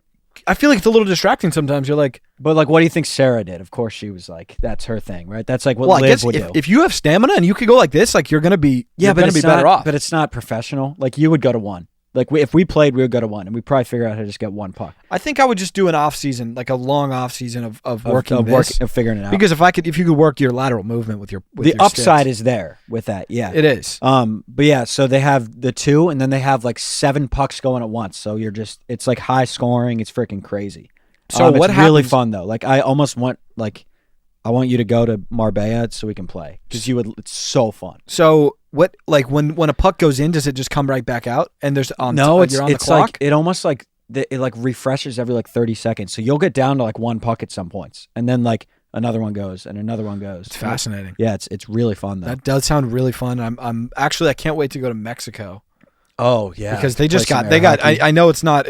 I feel like it's a little distracting sometimes. You're like, but like, what do you think Sarah did? Of course, she was like, that's her thing, right? That's like what Liv would do. If you have stamina and you could go like this, like you're gonna be, better off. But it's not professional. Like you would go to 1. Like if we played, we would go to 1, and we'd probably figure out how to just get 1 puck. I think I would just do an off season, like a long off season of working of figuring it out. Because if you could work your lateral movement with your upside sticks. is there with that. Yeah, it is. But yeah, so they have the 2, and then they have like 7 pucks going at once. So it's like high scoring. It's freaking crazy. So what it's happens? Really fun though. Like I almost want I want you to go to Marbella so we can play because it's so fun. So what, like when a puck goes in, does it just come right back out? And there's you're on the clock? Like it almost like it like refreshes every like 30 seconds. So you'll get down to like 1 puck at some points, and then like another one goes and another one goes. It's fascinating. Yeah, it's really fun though. That does sound really fun. I'm actually I can't wait to go to Mexico. Oh yeah, because they got I know it's not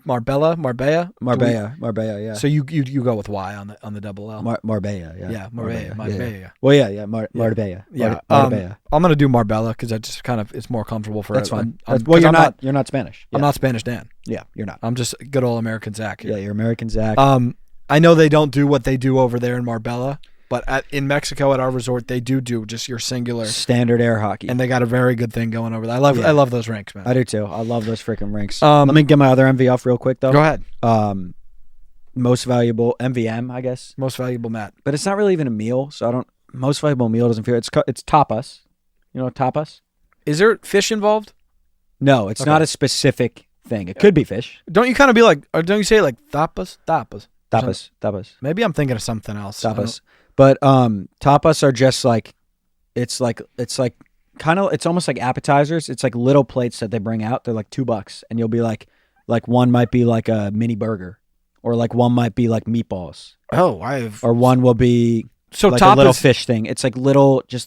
Marbella. Yeah. So you go with Y on the double L. Marbella. Yeah. Yeah, Marbella. Yeah. Well, yeah. Marbella. Yeah. Marbella. I'm gonna do Marbella because I just it's more comfortable for. That's fine. You're not Spanish. I'm not Spanish Dan. Yeah, you're not. I'm just good old American Zach here. Yeah, you're American Zach. I know they don't do what they do over there in Marbella, but in Mexico at our resort they do just your singular standard air hockey, and they got a very good thing going over there. I love those rinks, man. I do too. I love those freaking rinks. Let me get my other MV off real quick though. Go ahead. Most valuable MVM, I guess. Most valuable Matt, but it's not really even a meal, so I don't. Most valuable meal doesn't feel. It's tapas. You know tapas? Is there fish involved? No, it's not a specific thing. It could be fish. Don't you kind of be like, or don't you say like tapas? Tapas. Maybe I'm thinking of something else. Tapas. But tapas are just like, it's almost like appetizers. It's like little plates that they bring out. They're like $2, and you'll be like one might be like a mini burger, or like one might be like meatballs. Oh, or one will be like a little fish thing. It's like little dishes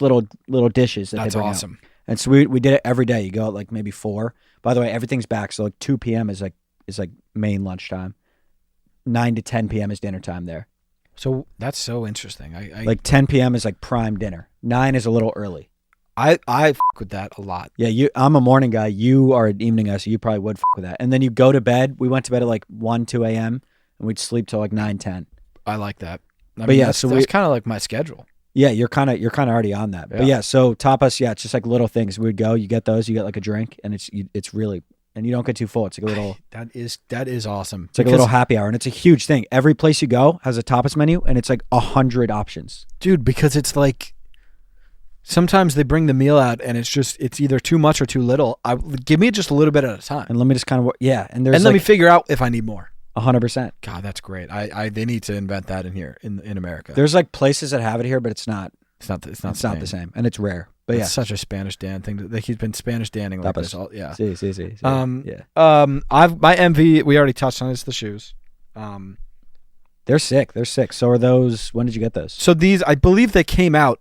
that they bring awesome. out. And so we did it every day. You go at like maybe 4. By the way, everything's back. So like 2 p.m. is like main lunchtime. 9 to 10 p.m. is dinner time there. So that's so interesting. I like 10 p.m. is like prime dinner. 9 is a little early. I f with that a lot. Yeah, I'm a morning guy. You are an evening guy, so you probably would f with that. And then you go to bed. We went to bed at like 1, 2 a.m. and we'd sleep till like 9, 10. I like that. That's kind of like my schedule. Yeah, you're kind of already on that. Yeah. But yeah, so tapas, it's just like little things. We would go, you get those, you get like a drink, and it's really, and you don't get too full. It's like a little. that is awesome. It's like a little happy hour, and it's a huge thing. Every place you go has a tapas menu, and it's like 100 options. Dude, because it's like, sometimes they bring the meal out, and it's either too much or too little. Give me just a little bit at a time, and let me just kind of and let me figure out if I need more. 100%. God, that's great. They need to invent that in here in America. There's like places that have it here, but it's not. It's not the same, and it's rare. But it's such a Spanish Dan thing. He's been Spanish Danning like this. Yeah. Sí. My MV. We already touched on. It's the shoes. They're sick. So are those? When did you get those? So these, I believe they came out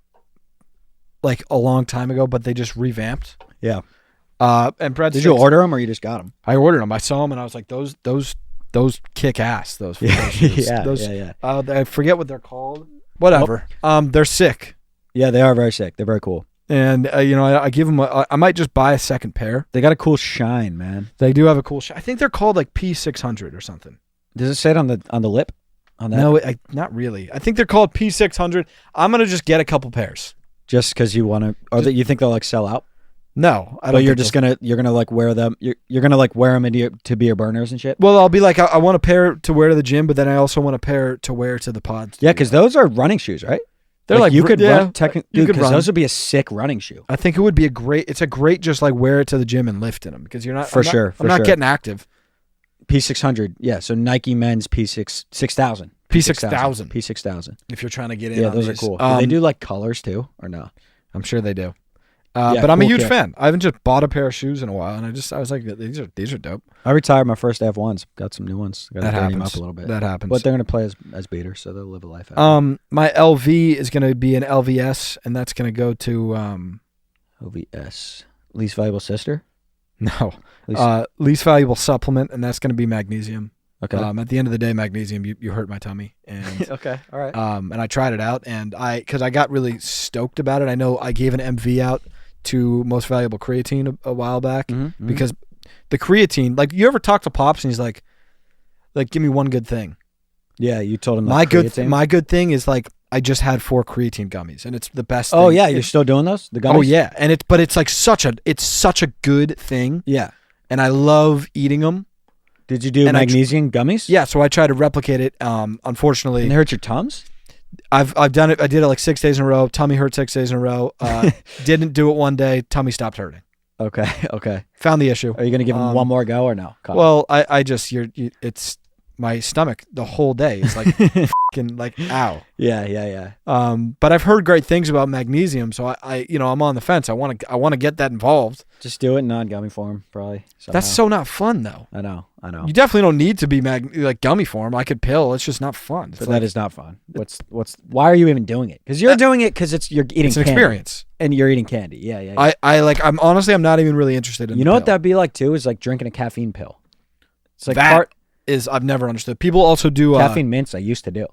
like a long time ago, but they just revamped. Yeah. And Breadstick. Did you order them or you just got them? I ordered them. I saw them and I was like, those kick ass. Those shoes. Yeah. I forget what they're called. Whatever. They're sick. Yeah, they are very sick. They're very cool. And I give them. I might just buy a second pair. They got a cool shine, man. They do have a cool shine. I think they're called like P600 or something. Does it say it on the lip? On that? No, not really. I think they're called P600. I'm gonna just get a couple pairs. Just because you want to, or that you think they'll like sell out? No, I don't. But you're gonna like wear them. You're gonna like wear them to be your burners and shit. Well, I'll be like, I want a pair to wear to the gym, but then I also want a pair to wear to the pods. Yeah, because those are running shoes, right? They're like you could run. You could run. Those would be a sick running shoe. I think it would be a great. It's a great just like wear it to the gym and lift in them because you're not. I'm not getting active. P600, yeah. So Nike men's P6000. P6000. If you're trying to get in, yeah, those are cool. Do they do like colors too, or no? I'm sure they do. But I'm a huge fan. I haven't just bought a pair of shoes in a while, and I was like, these are dope. I retired my first F1s. Got some new ones. Got that to happens. them up a little bit. That happens. But they're gonna play as beaters, so they'll live a life out. My LV is gonna be an LVS, and that's gonna go to LVS. Least valuable sister. No. Least valuable supplement, and that's gonna be magnesium. Okay. At the end of the day, magnesium, you hurt my tummy, and okay, all right. And I tried it out, and because I got really stoked about it. I know I gave an MV out to most valuable creatine a while back because the creatine, like, you ever talk to Pops and he's like give me one good thing. Yeah, you told him my good thing is like I just had 4 creatine gummies and it's the best thing. Oh yeah, you're still doing those? The gummies? Oh yeah, and it's like such a good thing. Yeah. And I love eating them. Did you do magnesium gummies? Yeah, so I tried to replicate it. Unfortunately, and it hurt your Tums? I've done it. I did it like 6 days in a row. Tummy hurt 6 days in a row. Didn't do it one day. Tummy stopped hurting. Okay. Found the issue. Are you gonna give him one more go or no? Well, it's my stomach the whole day. It's like fucking like ow. Yeah. But I've heard great things about magnesium, so I'm on the fence. I want to get that involved. Just do it in non-gummy form, probably. Somehow. That's so not fun though. I know. You definitely don't need to be like gummy form. I could pill. It's just not fun. But that is not fun. Why are you even doing it? Because you're doing it because you're eating. It's an candy. Experience. And you're eating candy. Yeah. I'm not even really interested in. You know what that'd be like too? Is like drinking a caffeine pill. It's like I've never understood. People also do caffeine mints. I used to do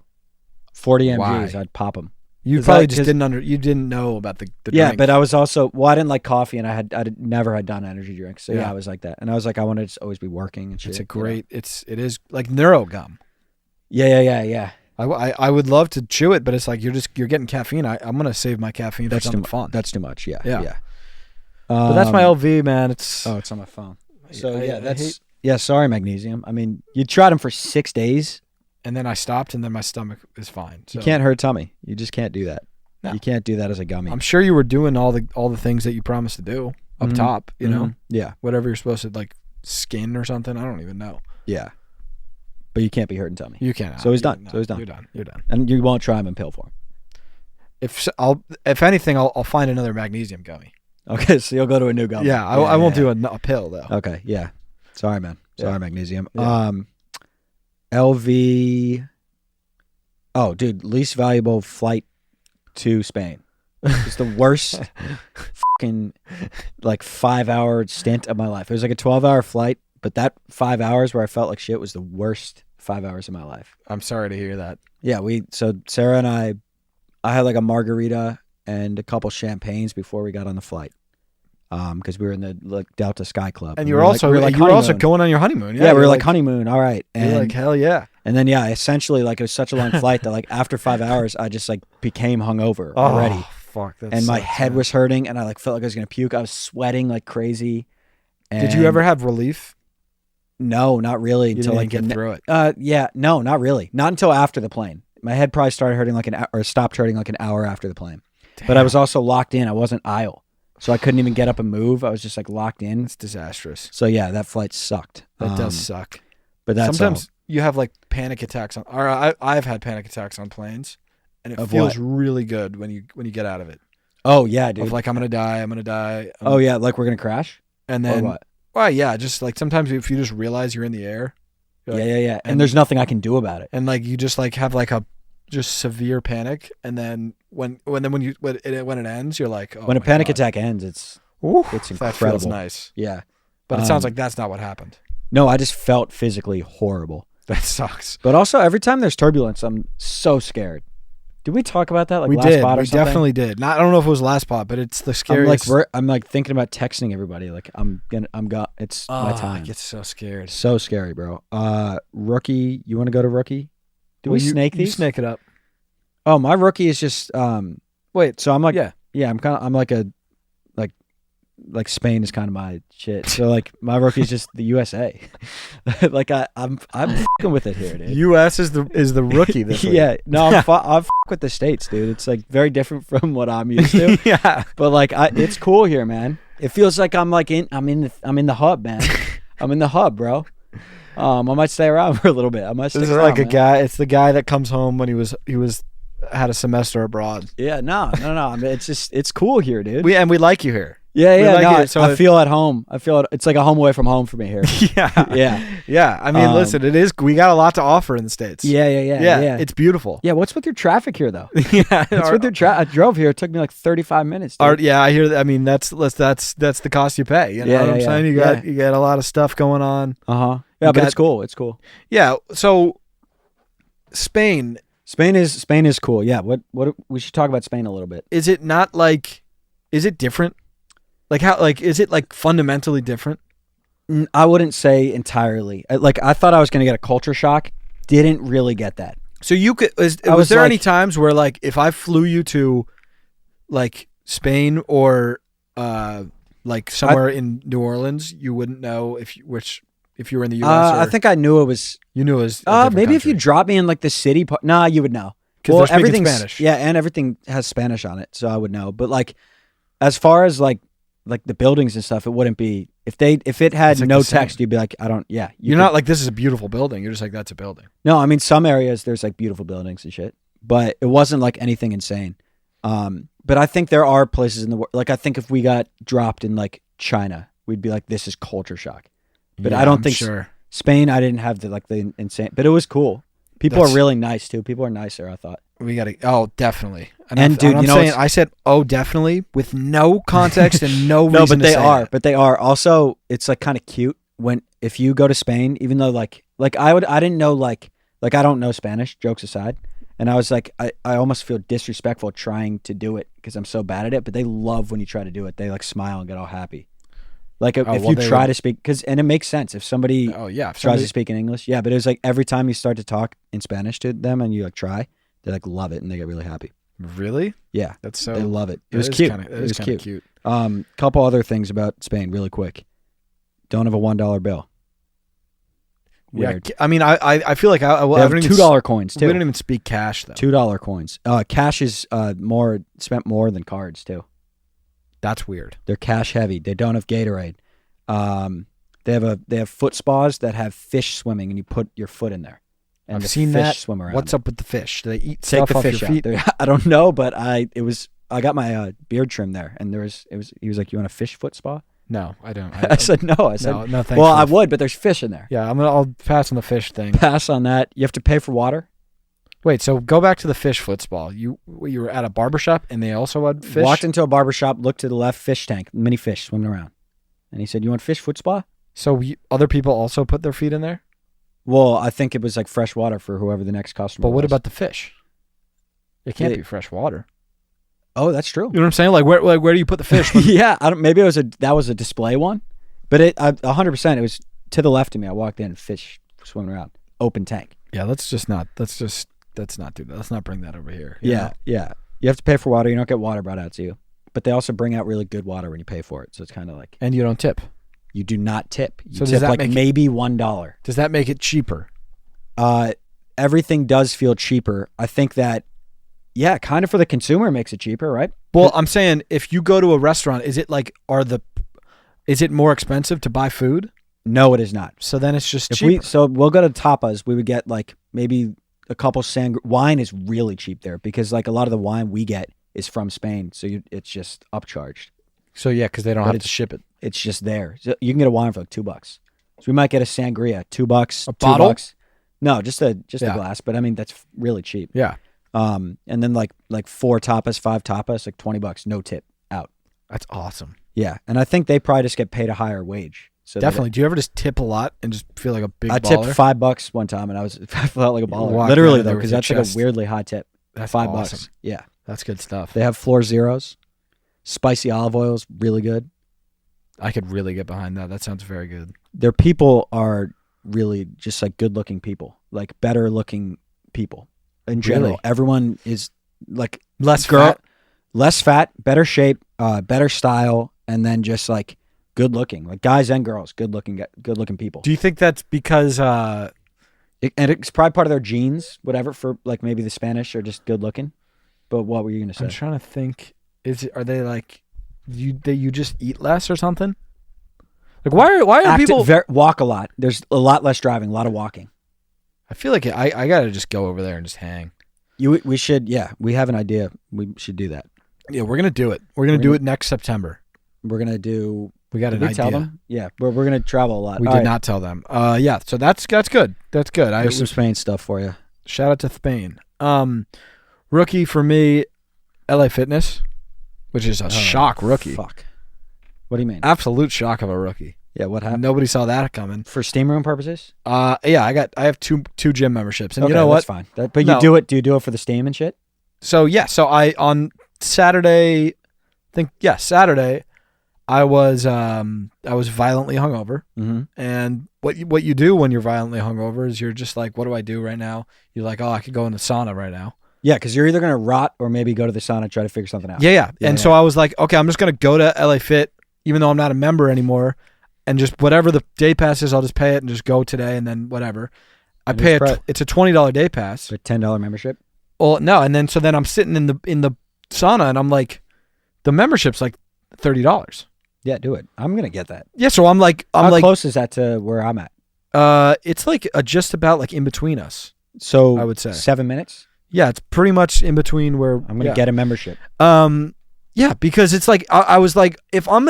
40 mgs. I'd pop them. You probably just didn't know about the yeah, drink. but I was also I didn't like coffee, and I never had done energy drinks. So yeah, I was like that, and I was like, I want to just always be working and shit. It's a great. It is like neuro gum. Yeah. I would love to chew it, but it's like you're getting caffeine. I'm gonna save my caffeine for something fun. That's too much. Yeah. But that's my LV, man. It's it's on my phone. So sorry, magnesium. I mean, you tried them for 6 days. And then I stopped, and then my stomach is fine. So. You can't hurt tummy. You just can't do that. No. You can't do that as a gummy. I'm sure you were doing all the things that you promised to do. up top, you know? Yeah. Whatever you're supposed to, like, skin or something. I don't even know. Yeah. But you can't be hurt and tell me. You can't. So he's done. No, so he's done. You're done. And you won't try him and pill for him. If anything, I'll find another magnesium gummy. Okay, so you'll go to a new gummy. Yeah, I won't do a pill, though. Okay, yeah. Sorry, man. Sorry, magnesium. Yeah. LV. Oh, dude, least valuable flight to Spain. It's the worst fucking like 5-hour stint of my life. It was like a 12-hour flight, but that 5 hours where I felt like shit was the worst 5 hours of my life. I'm sorry to hear that. Yeah, so Sarah and I had like a margarita and a couple champagnes before we got on the flight. Because we were in the like Delta Sky Club, and you were also going on your honeymoon. Yeah, we were like honeymoon. All right, and you're like hell yeah. And then essentially like it was such a long flight that like after 5 hours I just like became hungover already. Fuck, and my head was hurting, and I like felt like I was gonna puke. I was sweating like crazy. Did you ever have relief? No, not really. Until like get through it. Yeah, no, not really. Not until after the plane. My head probably started hurting like stopped hurting like an hour after the plane. Damn. But I was also locked in. I wasn't aisle. So I couldn't even get up and move. I was just like locked in. It's disastrous. So yeah, that flight sucked. That does suck. But that's sometimes you have like panic attacks I've had panic attacks on planes, and it feels really good when you get out of it. Oh yeah, dude. Of like I'm gonna die. Oh yeah, like we're gonna crash. And then or what? Well, yeah, just like sometimes if you just realize you're in the air. Like, yeah. And there's nothing I can do about it. And like you just like have like a just severe panic, and then when it ends, you're like, when a panic attack ends, it's incredible. That feels nice. Yeah, but it sounds like that's not what happened. No, I just felt physically horrible. That sucks. But also, every time there's turbulence, I'm so scared. Did we talk about that? Like we last did. Pod or we something? Definitely did. I don't know if it was last pod, but it's the scariest. I'm like thinking about texting everybody. Like it's my time. I get so scared. So scary, bro. Rookie. You want to go to rookie? Do we snake these? You snake it up. Oh, my rookie is just wait. So I'm like I'm like Spain is kind of my shit. So like my rookie is just the USA. Like I'm fucking with it here, dude. US is the rookie this week. Yeah, no, I'm fuck with the States, dude. It's like very different from what I'm used to. Yeah, but like it's cool here, man. It feels like I'm in the hub, man. I'm in the hub, bro. I might stay around for a little bit. This is like a guy. It's the guy that comes home when he was had a semester abroad. Yeah, no. I mean, it's cool here, dude. We like you here. Yeah. So I feel at home. It's like a home away from home for me here. Yeah. I mean, listen, it is. We got a lot to offer in the States. Yeah. It's beautiful. Yeah. What's with your traffic here, though? Yeah. What's with your traffic? I drove here. It took me like 35 minutes. Yeah, I hear that. I mean, that's the cost you pay. You know what I'm saying? You got a lot of stuff going on. Yeah, but it's cool. It's cool. Yeah. So Spain is cool. Yeah. What we should talk about Spain a little bit. Is it not like? Is it different? Like how? Like is it like fundamentally different? I wouldn't say entirely. I thought I was going to get a culture shock. Didn't really get that. So you could. Was there any times where like if I flew you to, like Spain or like somewhere in New Orleans, you wouldn't know if you were in the U.S. I think I knew it was. You knew it was. Maybe if you drop me in like the city. Nah, you would know. Because everything's Spanish. Yeah, and everything has Spanish on it, so I would know. But like, as far as like the buildings and stuff, it wouldn't be if it had like no text, you'd be like, I don't. Yeah, you're not like this is a beautiful building. You're just like that's a building. No, I mean some areas there's like beautiful buildings and shit, but it wasn't like anything insane. But I think there are places in the world. Like I think if we got dropped in like China, we'd be like, this is culture shock. But I don't think Spain. I didn't have the insane, but it was cool. People are really nice too. People are nicer, I thought. We gotta. Oh, definitely. And dude, you know, I said, oh, definitely, with no context and no reason. No, but they are. But they are. Also, it's like kind of cute if you go to Spain, even though like I didn't know like I don't know Spanish. Jokes aside, and I was like, I almost feel disrespectful trying to do it because I'm so bad at it. But they love when you try to do it. They like smile and get all happy. Like if you try to speak, and it makes sense if somebody tries to speak in English. Yeah, but it was like every time you start to talk in Spanish to them and you like try, they like love it and they get really happy. Really? Yeah, that's so. They love it. It was cute. It was cute. Couple other things about Spain, really quick. Don't have a $1 bill. Weird. Yeah, I mean, I feel like I have $2 coins too. We don't even speak cash though. $2 coins. Cash is spent more than cards too. That's weird. They're cash heavy. They don't have Gatorade. They have foot spas that have fish swimming, and you put your foot in there. And I've seen fish that. Swim around. What's up with the fish? Do they eat Take stuff the off fish your feet? out. I don't know, but I got my beard trimmed there, and he was like, "You want a fish foot spa?" No, I don't. I said no. I said no. Thanks. Well, I would, but there's fish in there. Yeah, I'll pass on the fish thing. Pass on that. You have to pay for water. Wait, so go back to the fish foot spa. You were at a barbershop and they also had fish? Walked into a barbershop, looked to the left, fish tank, mini fish swimming around. And he said, "You want fish foot spa?" So other people also put their feet in there? Well, I think it was like fresh water for whoever the next customer But what was. about the fish? It can't be fresh water. Oh, that's true. You know what I'm saying? Like where do you put the fish? Yeah, maybe that was a display one. But 100%, it was to the left of me. I walked in, fish swimming around, open tank. Yeah, let's not do that. Let's not bring that over here. Yeah. You have to pay for water. You don't get water brought out to you. But they also bring out really good water when you pay for it. So it's kind of like... And you don't tip. You do not tip. You so tip does that like make maybe $1. Does that make it cheaper? Everything does feel cheaper. I think that, yeah, kind of for the consumer makes it cheaper, right? Well, I'm saying if you go to a restaurant, is it more expensive to buy food? No, it is not. So then it's just cheaper. So we'll go to tapas. We would get like maybe a couple wine is really cheap there because like a lot of the wine we get is from Spain, so it's just upcharged. So yeah, because they don't have to ship it. It's just there. So you can get a wine for like $2. So we might get a sangria, $2. A bottle? $2. No, just a glass. But I mean that's really cheap. Yeah. And then like 4 tapas, 5 tapas, like $20, no tip out. That's awesome. Yeah, and I think they probably just get paid a higher wage. So definitely. Do you ever just tip a lot and just feel like a big I baller? tipped $5 one time, and I felt like a baller. Literally Literally though, because that's like a weirdly high tip. That's $5. awesome. Yeah, that's good stuff. They have floor zeros, spicy olive oils, really good. I could really get behind that. That sounds very good. Their people are really just like good-looking people, like better-looking people in general. Really? Everyone is like less fat, better shape, better style, and then just like good-looking, like guys and girls, good-looking people. Do you think that's because? And it's probably part of their genes, whatever. For like maybe the Spanish are just good-looking. But what were you gonna say? I'm trying to think. Are they like you just eat less or something? Like why are people walk a lot? There's a lot less driving, a lot of walking. I feel like I gotta just go over there and just hang. We should, yeah. We have an idea. We should do that. Yeah, we're gonna do it. We're gonna do it next September. We're gonna do. We got an idea. Tell them? Yeah, we're gonna travel a lot. We did not tell them. Yeah. So that's good. That's good. There's some Spain stuff for you. Shout out to Spain. Rookie for me, LA Fitness, which is a shock rookie. Fuck. What do you mean? Absolute shock of a rookie. Yeah, what happened? Nobody saw that coming. For steam room purposes? Yeah, I have two gym memberships, and okay, you know what? That's fine. But you do it. Do you do it for the steam and shit? So yeah, I on Saturday, Saturday, I was violently hungover, and what you do when you're violently hungover is you're just like, what do I do right now? You're like, oh, I could go in the sauna right now. Yeah, because you're either gonna rot or maybe go to the sauna and try to figure something out. Yeah. So I was like, okay, I'm just gonna go to LA Fit, even though I'm not a member anymore, and just whatever the day pass is, I'll just pay it and just go today, and then whatever. I pay it. It's a $20 day pass. A $10 membership. Well, no, and then I'm sitting in the sauna, and I'm like, the membership's like $30. Yeah, do it. I'm gonna get that. Yeah, so I'm like, how close is that to where I'm at? It's like just about like in between us. So I would say 7 minutes. Yeah, it's pretty much in between where I'm gonna get a membership. Yeah, because it's like I was like, if I'm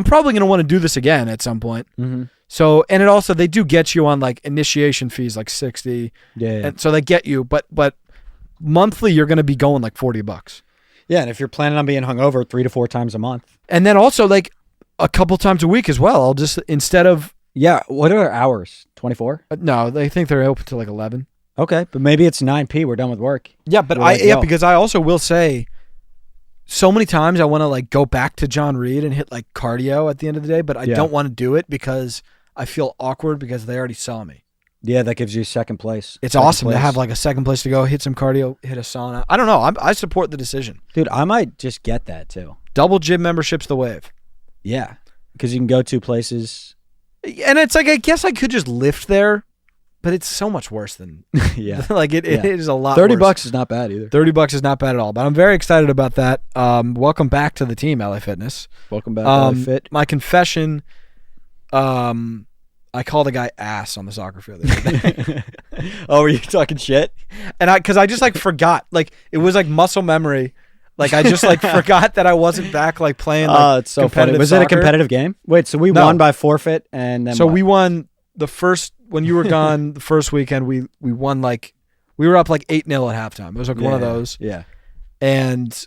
probably gonna want to do this again at some point. Mm-hmm. So, and it also they do get you on like initiation fees like $60. Yeah. And so they get you, but monthly you're gonna be going like $40. Yeah, and if you're planning on being hungover 3 to 4 times a month, and then also like a couple times a week as well. I'll just instead of what are hours? 24? No, they think they're open till like 11. Okay, but maybe it's 9 p. We're done with work. Yeah, but because I also will say, so many times I want to like go back to John Reed and hit like cardio at the end of the day, but I don't want to do it because I feel awkward because they already saw me. Yeah, that gives you second place. It's awesome to have like a second place to go, hit some cardio, hit a sauna. I don't know. I support the decision. Dude, I might just get that too. Double gym membership's the wave. Yeah, because you can go 2 places. And it's like, I guess I could just lift there, but it's so much worse than Yeah. like it is a lot. $30 is not bad either. $30 is not bad at all. But I'm very excited about that. Welcome back to the team, LA Fitness. Welcome back, LA Fit. My confession. I called a guy ass on the soccer field the other day. Oh, were you talking shit? And because I just like forgot, like it was like muscle memory. Like I just like forgot that I wasn't back like playing. Like, it's so funny. Was it a competitive game? Wait, so we won by forfeit, and then we won the first when you were gone the first weekend. We won like we were up like 8-0 at halftime. It was like one of those. Yeah. And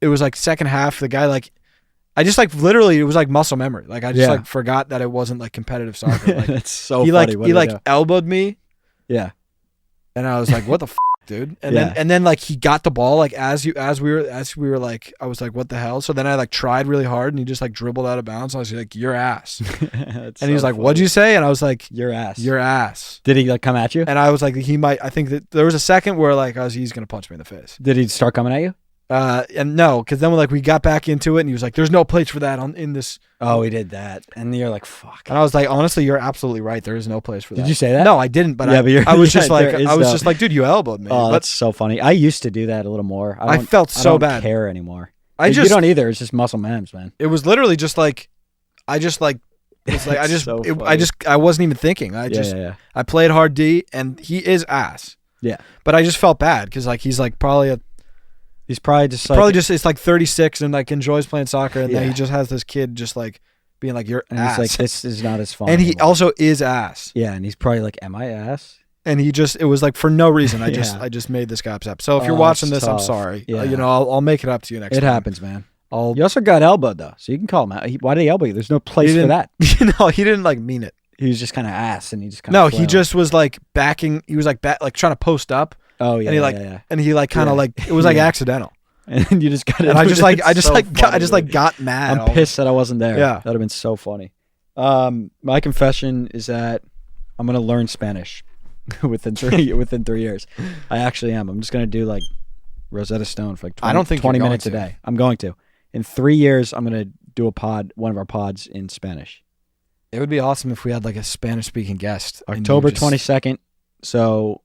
it was like second half. The guy like. I just like literally it was like muscle memory. Like I just like forgot that it wasn't like competitive soccer. Like that's so funny. He he like elbowed me. Yeah. And I was like, what the f, dude? And then like he got the ball like as we were like I was like, what the hell? So then I like tried really hard and he just like dribbled out of bounds. And I was like, your ass. And he was like, what'd you say? And I was like, your ass. Your ass. Did he like come at you? And I was like, I think that there was a second where like he's gonna punch me in the face. Did he start coming at you? And no, because then we got back into it, and he was like, "There's no place for that in this." Oh, he did that, and you're like, "Fuck." And I was like, "Honestly, you're absolutely right. There is no place for that." Did you say that? No, I didn't. But I was just like, "Dude, you elbowed me." Oh, that's so funny. I used to do that a little more. I felt so bad. I don't care anymore. You don't either. It's just muscle memories, man. It was literally just like, I wasn't even thinking. I played hard D, and he is ass. Yeah, but I just felt bad because like he's like He's probably just it's like 36 and like enjoys playing soccer, and then he just has this kid just like being like you're ass. He's like, this is not as fun. And he also is ass. Yeah, and he's probably like, am I ass? And it was like for no reason. I just made this guy upset. So if you're watching this, I'm sorry. Yeah. I'll make it up to you next time. It happens, man. You also got elbowed though, so you can call him out. Why did he elbow you? There's no place for that. No, he didn't like mean it. He was just kind of ass, and he just kind of he just was like backing. He was like trying to post up. Oh yeah, and he like kind of like it was like accidental. And you just got it. And I just got mad. I'm pissed that I wasn't there. Yeah, that'd have been so funny. My confession is that I'm gonna learn Spanish within 3 years. I actually am. I'm just gonna do like Rosetta Stone for like 20 minutes a day. I'm going to. In 3 years, I'm gonna do one of our pods in Spanish. It would be awesome if we had like a Spanish-speaking guest. October 22nd. So,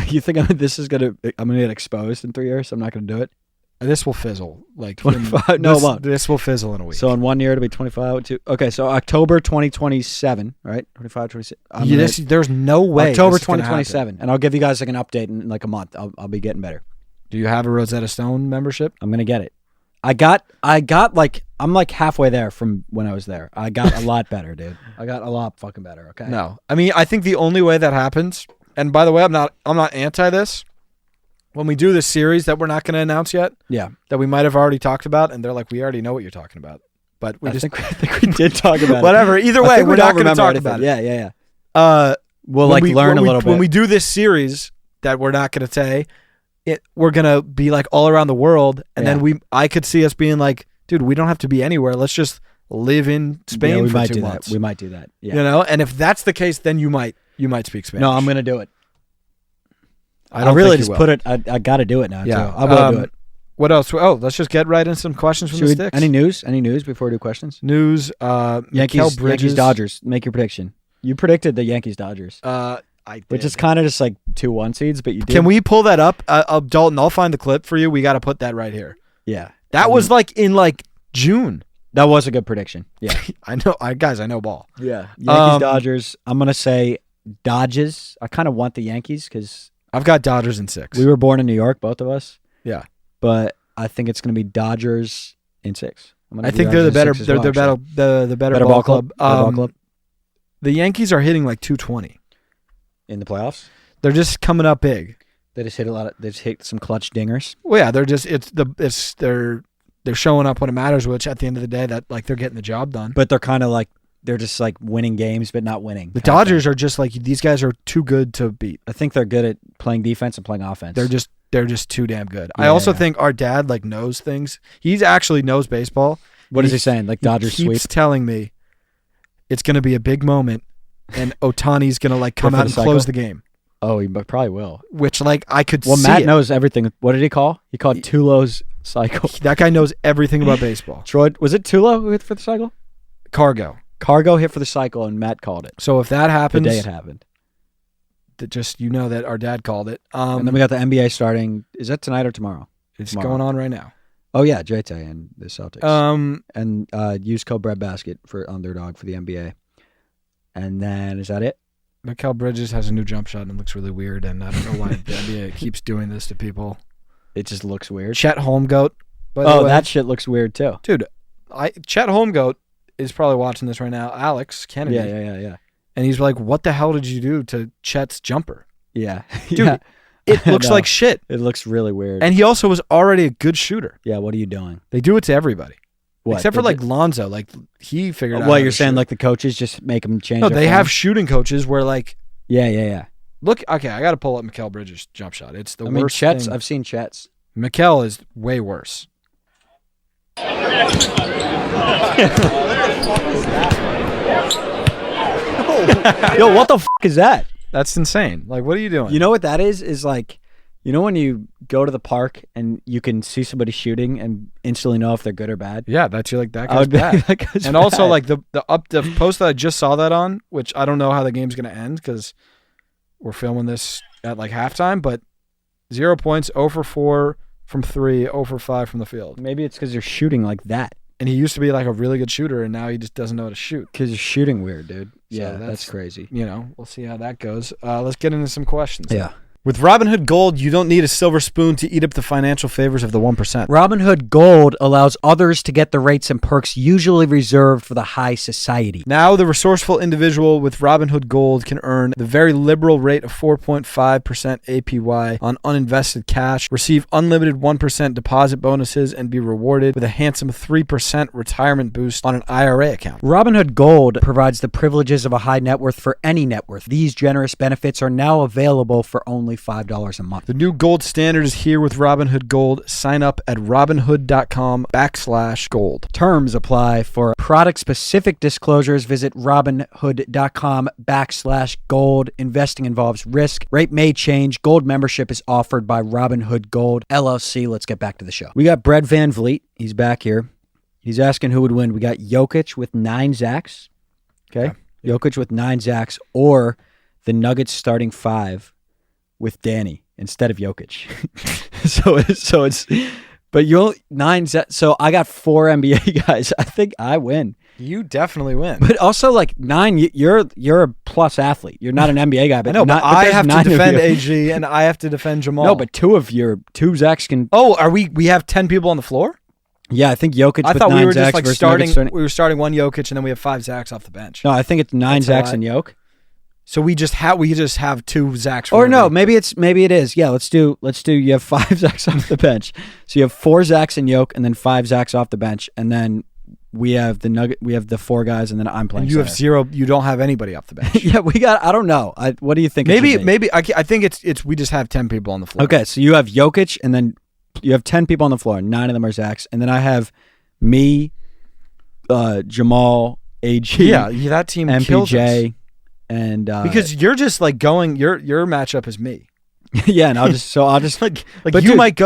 you think I'm gonna get exposed in 3 years? I'm not gonna do it. This will fizzle. Like 25. No, it won't. This will fizzle in a week. So in 1 year it'll be 25. Okay, so October 2027, right? 25, 26. There's no way. October 2027, and I'll give you guys like an update in like a month. I'll be getting better. Do you have a Rosetta Stone membership? I'm gonna get it. I got like I'm like halfway there from when I was there. I got a lot better, dude. I got a lot fucking better. Okay. No, I mean I think the only way that happens, and by the way, I'm not anti this. When we do this series that we're not going to announce yet, that we might have already talked about, and they're like, we already know what you're talking about, but I think we did talk about whatever. Either way, we're not going to talk about it. Yeah. We'll learn a little bit when we do this series that we're not going to say. We're going to be like all around the world, and then I could see us being like, dude, we don't have to be anywhere. Let's just live in Spain for 2 months. We might do that. Yeah. And if that's the case, then you might speak Spanish. No, I'm going to do it. I don't really think just put it. I got to do it now. Yeah, too. I will do it. What else? Oh, let's just get right into some questions from the sticks. Any news? Any news before we do questions? News. Yankees Dodgers. Make your prediction. You predicted the Yankees Dodgers. I did. Which is kind of just like 2-1 seeds, but you did. Can we pull that up, Dalton? I'll find the clip for you. We got to put that right here. Yeah, that was like in like June. That was a good prediction. Yeah, I know. I know ball. Yeah, Yankees Dodgers. I'm gonna say Dodgers. I kind of want the Yankees because I've got Dodgers in 6. We were born in New York, both of us. Yeah, but I think it's gonna be Dodgers in 6. I think they're the better. They're the better ball club. Ball club. The Yankees are hitting like 220 in the playoffs. They're just coming up big. They just hit some clutch dingers. Well, yeah, they're showing up when it matters, which at the end of the day, that like they're getting the job done. But they're kind of like they're just like winning games, but not winning. The Dodgers are just like these guys are too good to beat. I think they're good at playing defense and playing offense. They're just too damn good. Yeah, I also think our dad like knows things. He actually knows baseball. What is he saying? Like Dodgers sweep? He keeps telling me it's going to be a big moment, and Ohtani's going to like come out and close the game. Oh, he probably will. Which like I could see. Well, Matt knows everything. What did he call? He called Tulo's cycle. That guy knows everything about baseball. Troy, was it Tulo who hit for the cycle? Cargo hit for the cycle, and Matt called it. So if that happens, the day it happened, that just that our dad called it. And then we got the NBA starting. Is that tonight or tomorrow? It's going on right now. Oh yeah, JT and the Celtics. And use code Breadbasket for Underdog for the NBA. And then is that it? Mikal Bridges has a new jump shot and it looks really weird, and I don't know why the NBA keeps doing this to people. It just looks weird. Chet Holmgoat. By the way. That shit looks weird too. Dude, Chet Holmgoat is probably watching this right now. Alex Kennedy. Yeah. And he's like, what the hell did you do to Chet's jumper? Yeah. Dude, it looks like shit. It looks really weird. And he also was already a good shooter. Yeah, what are you doing? They do it to everybody. What? Except for like Lonzo. Like he figured out. Well, you're saying like the coaches just make them change No, their they form? have shooting coaches where like. Yeah. Look, okay, I got to pull up Mikal Bridges' jump shot. It's the worst Chet's, thing. I've seen Chet's. Mikal is way worse. Yo, what the fuck is that? That's insane. Like, what are you doing? You know what that is? Is like, you know when you go to the park and you can see somebody shooting and instantly know if they're good or bad? Yeah, that's like that guy's bad. And also like the post that I just saw that on, which I don't know how the game's gonna end because we're filming this at like halftime, but 0 points, 0 for 4 from 3, 0 for 5 from the field. Maybe it's because you're shooting like that. And he used to be like a really good shooter, and now he just doesn't know how to shoot. Because you're shooting weird, dude. Yeah, So that's crazy. We'll see how that goes. Let's get into some questions. Yeah. With Robinhood Gold, you don't need a silver spoon to eat up the financial favors of the 1%. Robinhood Gold allows others to get the rates and perks usually reserved for the high society. Now, the resourceful individual with Robinhood Gold can earn the very liberal rate of 4.5% APY on uninvested cash, receive unlimited 1% deposit bonuses, and be rewarded with a handsome 3% retirement boost on an IRA account. Robinhood Gold provides the privileges of a high net worth for any net worth. These generous benefits are now available for only $5 a month. The new gold standard is here with Robinhood Gold. Sign up at robinhood.com/gold. Terms apply. For product-specific disclosures, visit robinhood.com/gold. Investing involves risk. Rate may change. Gold membership is offered by Robinhood Gold, LLC. Let's get back to the show. We got Brett Van Vliet. He's back here. He's asking who would win. We got Jokic with 9 Zacks. Okay? Yeah. Jokic with 9 Zacks, or the Nuggets starting 5 with Danny instead of Jokic. so it's but you only 9 Zacks. So I got 4 NBA guys. I think I win. You definitely win. But also like 9, you're a plus athlete. You're not an NBA guy, but I know, but I have to defend AG and I have to defend Jamal. No, but 2 Zacks can. Oh, we have 10 people on the floor? Yeah, I think Jokic. I thought we were just like starting. We were starting 1 Jokic and then we have 5 Zacks off the bench. No, I think it's 9 Zacks and Jokic. So we just have 2 Zacks. Or no, maybe it is. Yeah, let's do. You have 5 Zacks off the bench. So you have 4 Zacks and Jokic, and then 5 Zacks off the bench, and then we have the Nugget. We have the 4 guys, and then I'm playing. And you have 0. You don't have anybody off the bench. Yeah, we got. I don't know. What do you think? Maybe I think it's we just have 10 people on the floor. Okay, so you have Jokic, and then you have 10 people on the floor. 9 of them are Zacks, and then I have me, Jamal, AG. Yeah, that team kills us. And because you're just like going, your matchup is me. Yeah, and I'll just like but you might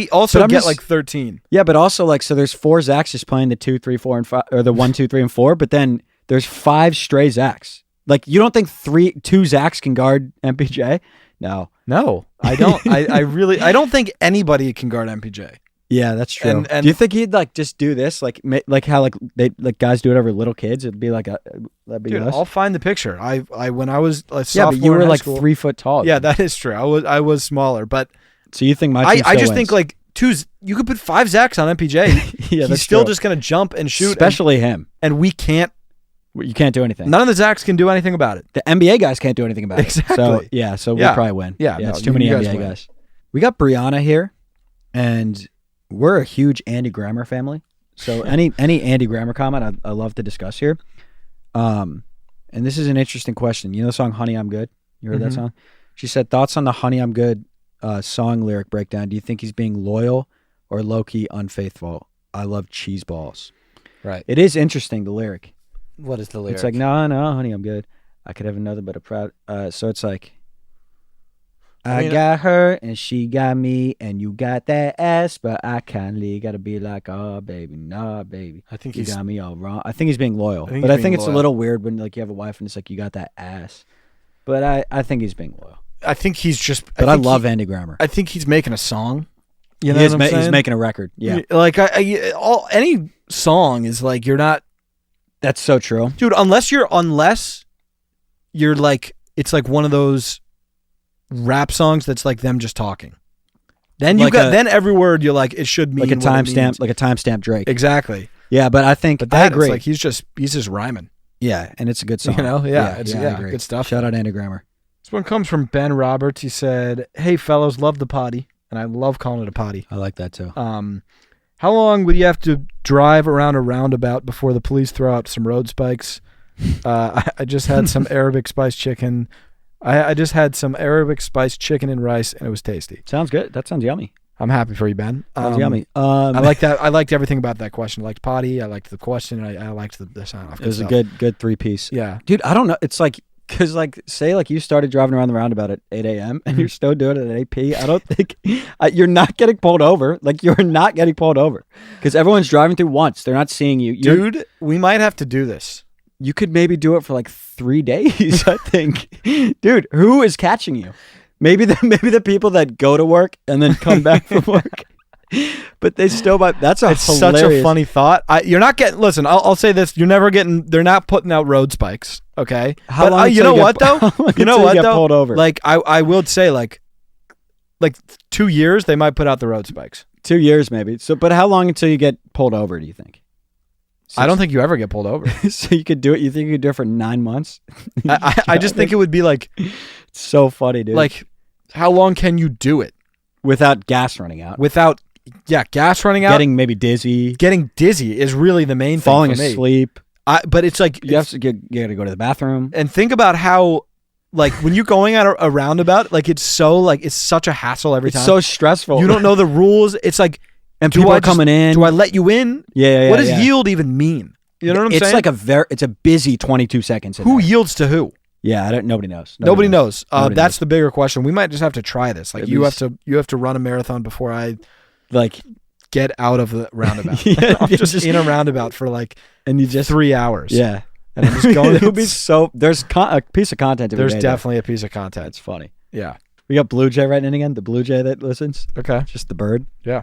also get like 13. Yeah, but also like so there's 4 Zacks just playing the 2, 3, 4, and 5, or the 1, 2, 3, and 4. But then there's 5 stray Zacks. Like you don't think 2 Zacks can guard MPJ? No, I don't. I don't think anybody can guard MPJ. Yeah, that's true. And do you think he'd like just do this, like how like they like guys do it over little kids? It'd be like that'd be Dude, us. I'll find the picture. I when I was a yeah, but you were like school, 3 foot tall. Yeah, that is true. I was smaller, but so you think my team I just wins. think like 2. You could put 5 Zacks on MPJ. Yeah, he's still just gonna jump and shoot, especially him. And we can't. You can't do anything. None of the Zacks can do anything about it. The NBA guys can't do anything about it. Exactly. So we'll probably win. Yeah, it's too many NBA guys. We got Brianna here, and we're a huge Andy Grammer family. So any Andy Grammer comment, I love to discuss here. And this is an interesting question. You know the song "Honey I'm Good"? You heard that song? She said, "Thoughts on the "Honey I'm Good" song lyric breakdown? Do you think he's being loyal or low key unfaithful? I love cheese balls." Right. It is interesting, the lyric. What is the lyric? It's like, no, honey, I'm good. I could have another, but I'm proud. So it's like, I got her and she got me and you got that ass, but I kindly gotta be like, oh baby, nah baby. I think you got me all wrong. I think he's being loyal, I think it's a little weird when like you have a wife and it's like you got that ass. But I think he's being loyal. I think he's just. But I love Andy Grammer. I think he's making a song. You know what I'm saying? He's making a record. Yeah. Like any song is like you're not. That's so true, dude. Unless you're like it's like one of those rap songs that's like them just talking. Then then every word you're like it should mean like a timestamp Drake. Exactly. Yeah, but I think but I agree. Like he's just rhyming. Yeah, and it's a good song. You know, yeah, good stuff. Shout out Andy Grammer. This one comes from Ben Roberts. He said, "Hey fellows, love the potty, and I love calling it a potty. I like that too. How long would you have to drive around a roundabout before the police throw out some road spikes? I just had some Arabic spiced chicken. I just had some Arabic spiced chicken and rice, and it was tasty. Sounds good. That sounds yummy. I'm happy for you, Ben. Sounds yummy. I like that. I liked everything about that question. I liked potty. I liked the question. I liked the sound. It was a good 3-piece. Yeah, dude. I don't know. It's like because say you started driving around the roundabout at 8 a.m. and you're still doing it at 8 p. I don't think you're not getting pulled over. Like you're not getting pulled over because everyone's driving through once. They're not seeing you, dude. We might have to do this. You could maybe do it for like 3 days. I think, dude. Who is catching you? Maybe the people that go to work and then come back from work, but they still might. It's such a funny thought. You're not getting. Listen, I'll say this: you're never getting. They're not putting out road spikes. Okay. How long? You know what though? You know what though? Pulled over. Like I will say like 2 years they might put out the road spikes. 2 years maybe. So, but how long until you get pulled over? Do you think? I don't think you ever get pulled over. So you could do it. You think you could do it for 9 months? I just think it would be like so funny, dude. Like. How long can you do it? Without gas running out. Gas running out. Getting maybe dizzy. Getting dizzy is really the main thing. Falling asleep. But it's like you got to go to the bathroom. And think about how, like, when you're going at a roundabout, like it's such a hassle every time. It's so stressful. You don't know the rules. It's like, and people are coming in. Do I let you in? Yeah. What does yield even mean? You know what I'm saying? It's like it's a busy 22 seconds. Who yields to who? Yeah, nobody knows. Nobody knows. That's the bigger question. We might just have to try this. Like you have to run a marathon before I get out of the roundabout. Yeah, I'm just in a roundabout for and you just 3 hours. Yeah, and I'm just going. It'll be so. There's a piece of content. There's definitely a piece of content. It's funny. Yeah, we got Blue Jay writing in again. The Blue Jay that listens. Okay, just the bird. Yeah.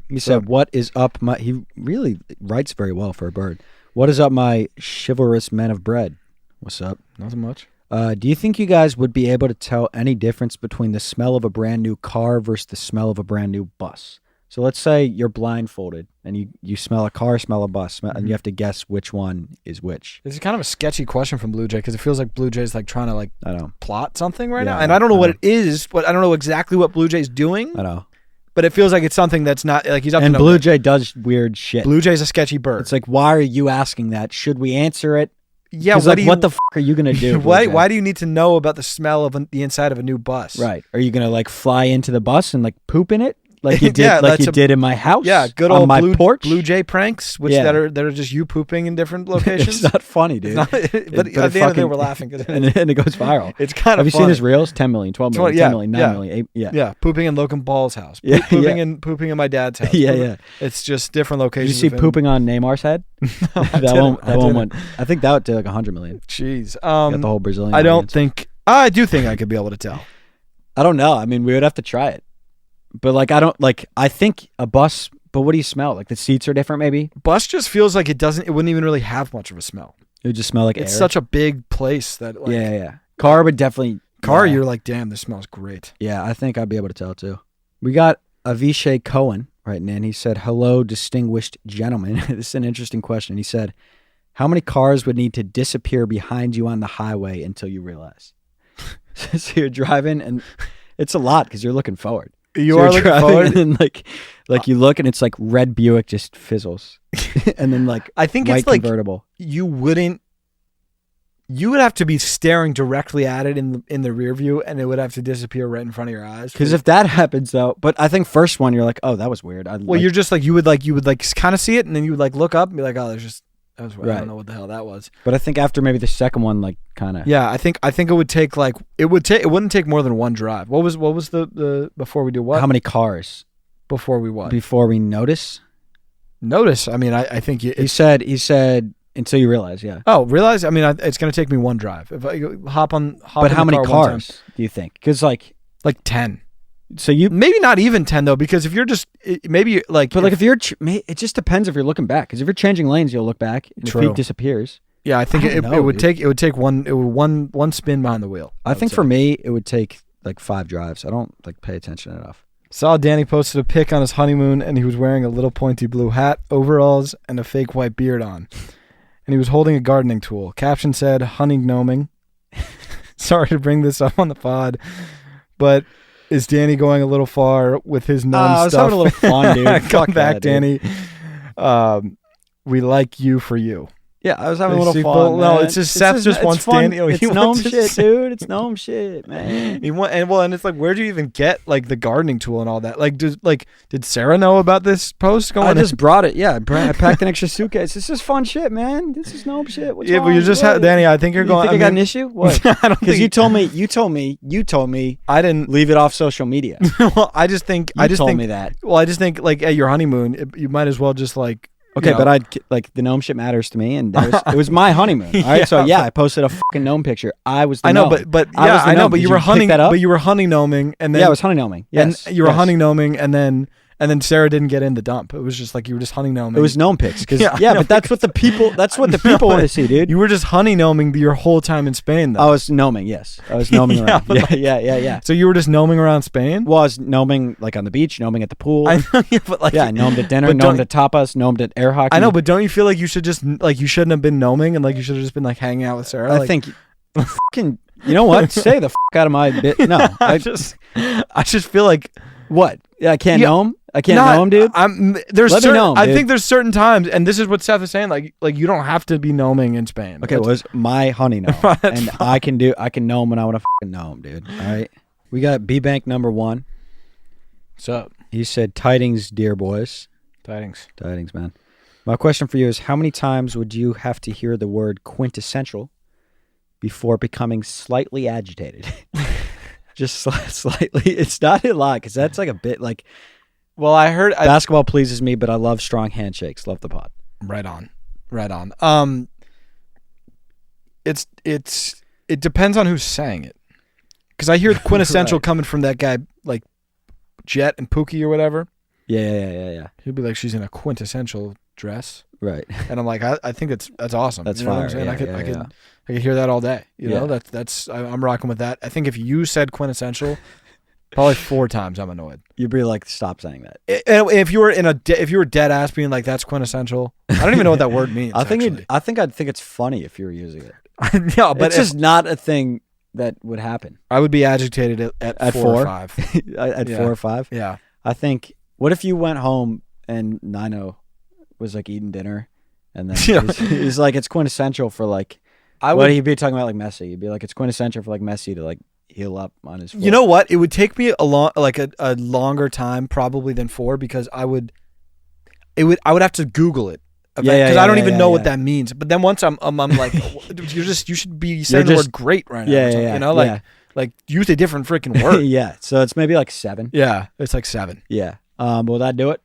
He said, "What is up?" He really writes very well for a bird. What is up, my chivalrous men of bread? What's up? Nothing much. Do you think you guys would be able to tell any difference between the smell of a brand new car versus the smell of a brand new bus? So let's say you're blindfolded and you smell a car, smell a bus, and you have to guess which one is which. This is kind of a sketchy question from Blue Jay because it feels like Blue Jay's like trying to plot something right now. And I don't know what it is, but I don't know exactly what Blue Jay's doing. I know. But it feels like it's something that's not like he's up to no Blue good. Jay does weird shit. Blue Jay's a sketchy bird. It's like, why are you asking that? Should we answer it? Yeah, what the fuck are you gonna do? Why do you need to know about the smell of the inside of a new bus? Right? Are you gonna fly into the bus and poop in it like you did did in my house? Yeah, good old on my porch. Blue Jay pranks, that are just you pooping in different locations. It's not funny, dude. But at the end of the day, we're laughing and it goes viral. It's kind of. Have you seen his reels? 10 million, 12 million, 10 million, 9 million, 8. Yeah, pooping in Logan Ball's house. Pooping in my dad's house. Yeah. It's just different locations. Did you see pooping on Neymar's head? No, that one went. I think that would do 100 million. Jeez, got the whole Brazilian. I do think I could be able to tell. I don't know. I mean, we would have to try it. But I think a bus, but what do you smell? The seats are different maybe? Bus just feels like it wouldn't even really have much of a smell. It would just smell like it's air. Such a big place that Yeah. Car would definitely. You're like, damn, this smells great. Yeah, I think I'd be able to tell too. We got Avishai Cohen writing in. He said, "Hello, distinguished gentlemen." This is an interesting question. He said, "How many cars would need to disappear behind you on the highway until you realize?" So you're driving and it's a lot because you're looking forward. You are looking forward, and then you look and it's red Buick just fizzles, and then I think white it's convertible. You would have to be staring directly at it in the rear view, and it would have to disappear right in front of your eyes. Because if that happens though, but I think first one you're like, oh, that was weird. You're just you would kind of see it, and then you would look up and be like, oh, that was weird. Right. I don't know what the hell that was. But I think after maybe the second one, kind of. Yeah, I think it would take it wouldn't take more than one drive. What was the before we do what? How many cars before we what? Before we notice. Notice. I mean, I think he said Until you realize, yeah. Oh, realize? I mean, it's going to take me one drive. If I hop But in how the many car one cars time, do you think? Because like 10. So you maybe not even 10 though, because if you're just maybe like, but like if you're, it just depends if you're looking back. Because if you're changing lanes, you'll look back. And True. if he disappears, yeah, I think it would take one spin behind the wheel. I think for me it would take like 5 drives. I don't like pay attention enough. Saw Danny posted a pic on his honeymoon, and he was wearing a little pointy blue hat, overalls, and a fake white beard on, and he was holding a gardening tool. Caption said, "Honey gnoming." Sorry to bring this up on the pod, but is Danny going a little far with his gnome stuff? I was having a little fun, dude. Come back, Danny. We like you for you. Yeah, I was having a little fun. No, it's just Seth just wants Danny. It's gnome shit, dude. It's gnome shit, man. And it's like, where'd you even get like the gardening tool and all that? Like, did Sarah know about this post? I just brought it. Yeah, I packed an extra suitcase. This is fun shit, man. This is gnome shit. What's yeah, wrong? but you just Danny. I think you're going. I got an issue. What? I don't because you told me I didn't leave it off social media. Well, I just think me that. Well, I just think like at your honeymoon, you might as well just like. Okay, but the gnome shit matters to me, and it was my honeymoon. All right, so I posted a fucking gnome picture. I was the gnome. but you were honey gnoming, and then I was honey gnoming. Yes, and you were honey gnoming, and then Sarah didn't get in the dump. It was just like you were just honey gnoming. It was gnome pics, but that's what the people want to see, dude. You were just honey gnoming your whole time in Spain, though. I was gnoming, yes. I was gnoming around. Yeah. So you were just gnoming around Spain? Well, I was gnoming like on the beach, gnoming at the pool. I know, but like I gnomed at dinner, gnomed at tapas, gnomed at air hockey. I know, but don't you feel like you should just like you shouldn't have been gnoming and like you should have just been like hanging out with Sarah? I think fucking. You know what? Stay the out of my bit. No, I just feel like what? Yeah, I can't gnome. I can't gnome, dude. I think there's certain times, and this is what Seth is saying. Like you don't have to be gnoming in Spain. Okay, well, it's my honey gnome, and I can gnome when I want to fucking gnome, dude. All right, we got B Bank number 1. What's up? He said, "Tidings, dear boys." Tidings, man. My question for you is, how many times would you have to hear the word quintessential before becoming slightly agitated? Just slightly. It's not a lot, because that's like a bit like. Well, I heard basketball pleases me, but I love strong handshakes. Love the pod. Right on. It depends on who's saying it, because I hear quintessential coming from that guy like Jet and Pookie or whatever. Yeah. He'll be like, she's in a quintessential dress, right? And I'm like, I think that's awesome. That's you know fire. What I'm saying? Yeah, I could hear that all day. You know, I'm rocking with that. I think if you said quintessential. Probably 4 times I'm annoyed. You'd be like, stop saying that. If you were dead ass being like, that's quintessential. I don't even know what that word means. I'd think it's funny if you were using it. Yeah, but it's just not a thing that would happen. I would be agitated at 4 or 5. At 4 or 5? Yeah. I think, what if you went home and Nino was like eating dinner and then he's like, it's quintessential for like, he'd be talking about like Messi. He'd be like, it's quintessential for like Messi to like heal up on his foot. You know what? It would take me a longer time probably than 4, because I would have to Google it. Because I don't even know what that means. But then once I'm like, you should be saying the word great right now. Yeah. You know, like use a different freaking word. Yeah. So it's maybe like 7. Yeah, it's like 7. Yeah. Will that do it?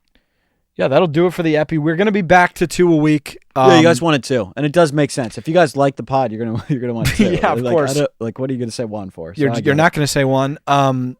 Yeah, that'll do it for the epi. We're gonna be back to 2 a week. Yeah, you guys wanted 2, and it does make sense. If you guys like the pod, you're gonna want 2. Yeah, of course. What are you gonna say 1 for? So you're not gonna say 1. And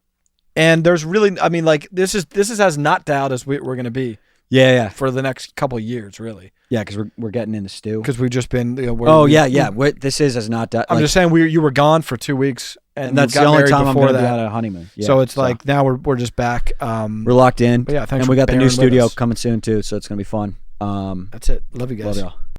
there's really, I mean, like this is as not doubt as we're gonna be. Yeah. For the next couple of years, really. Yeah, because we're getting in the stew. Because we've just been. This is as not doubt. I'm just saying you were gone for 2 weeks. And that's the only time I'm going to be on a honeymoon. Yeah, so it's like now we're just back. We're locked in. But yeah, thanks. And we got the new studio coming soon too, so it's going to be fun. That's it. Love you guys. Love y'all.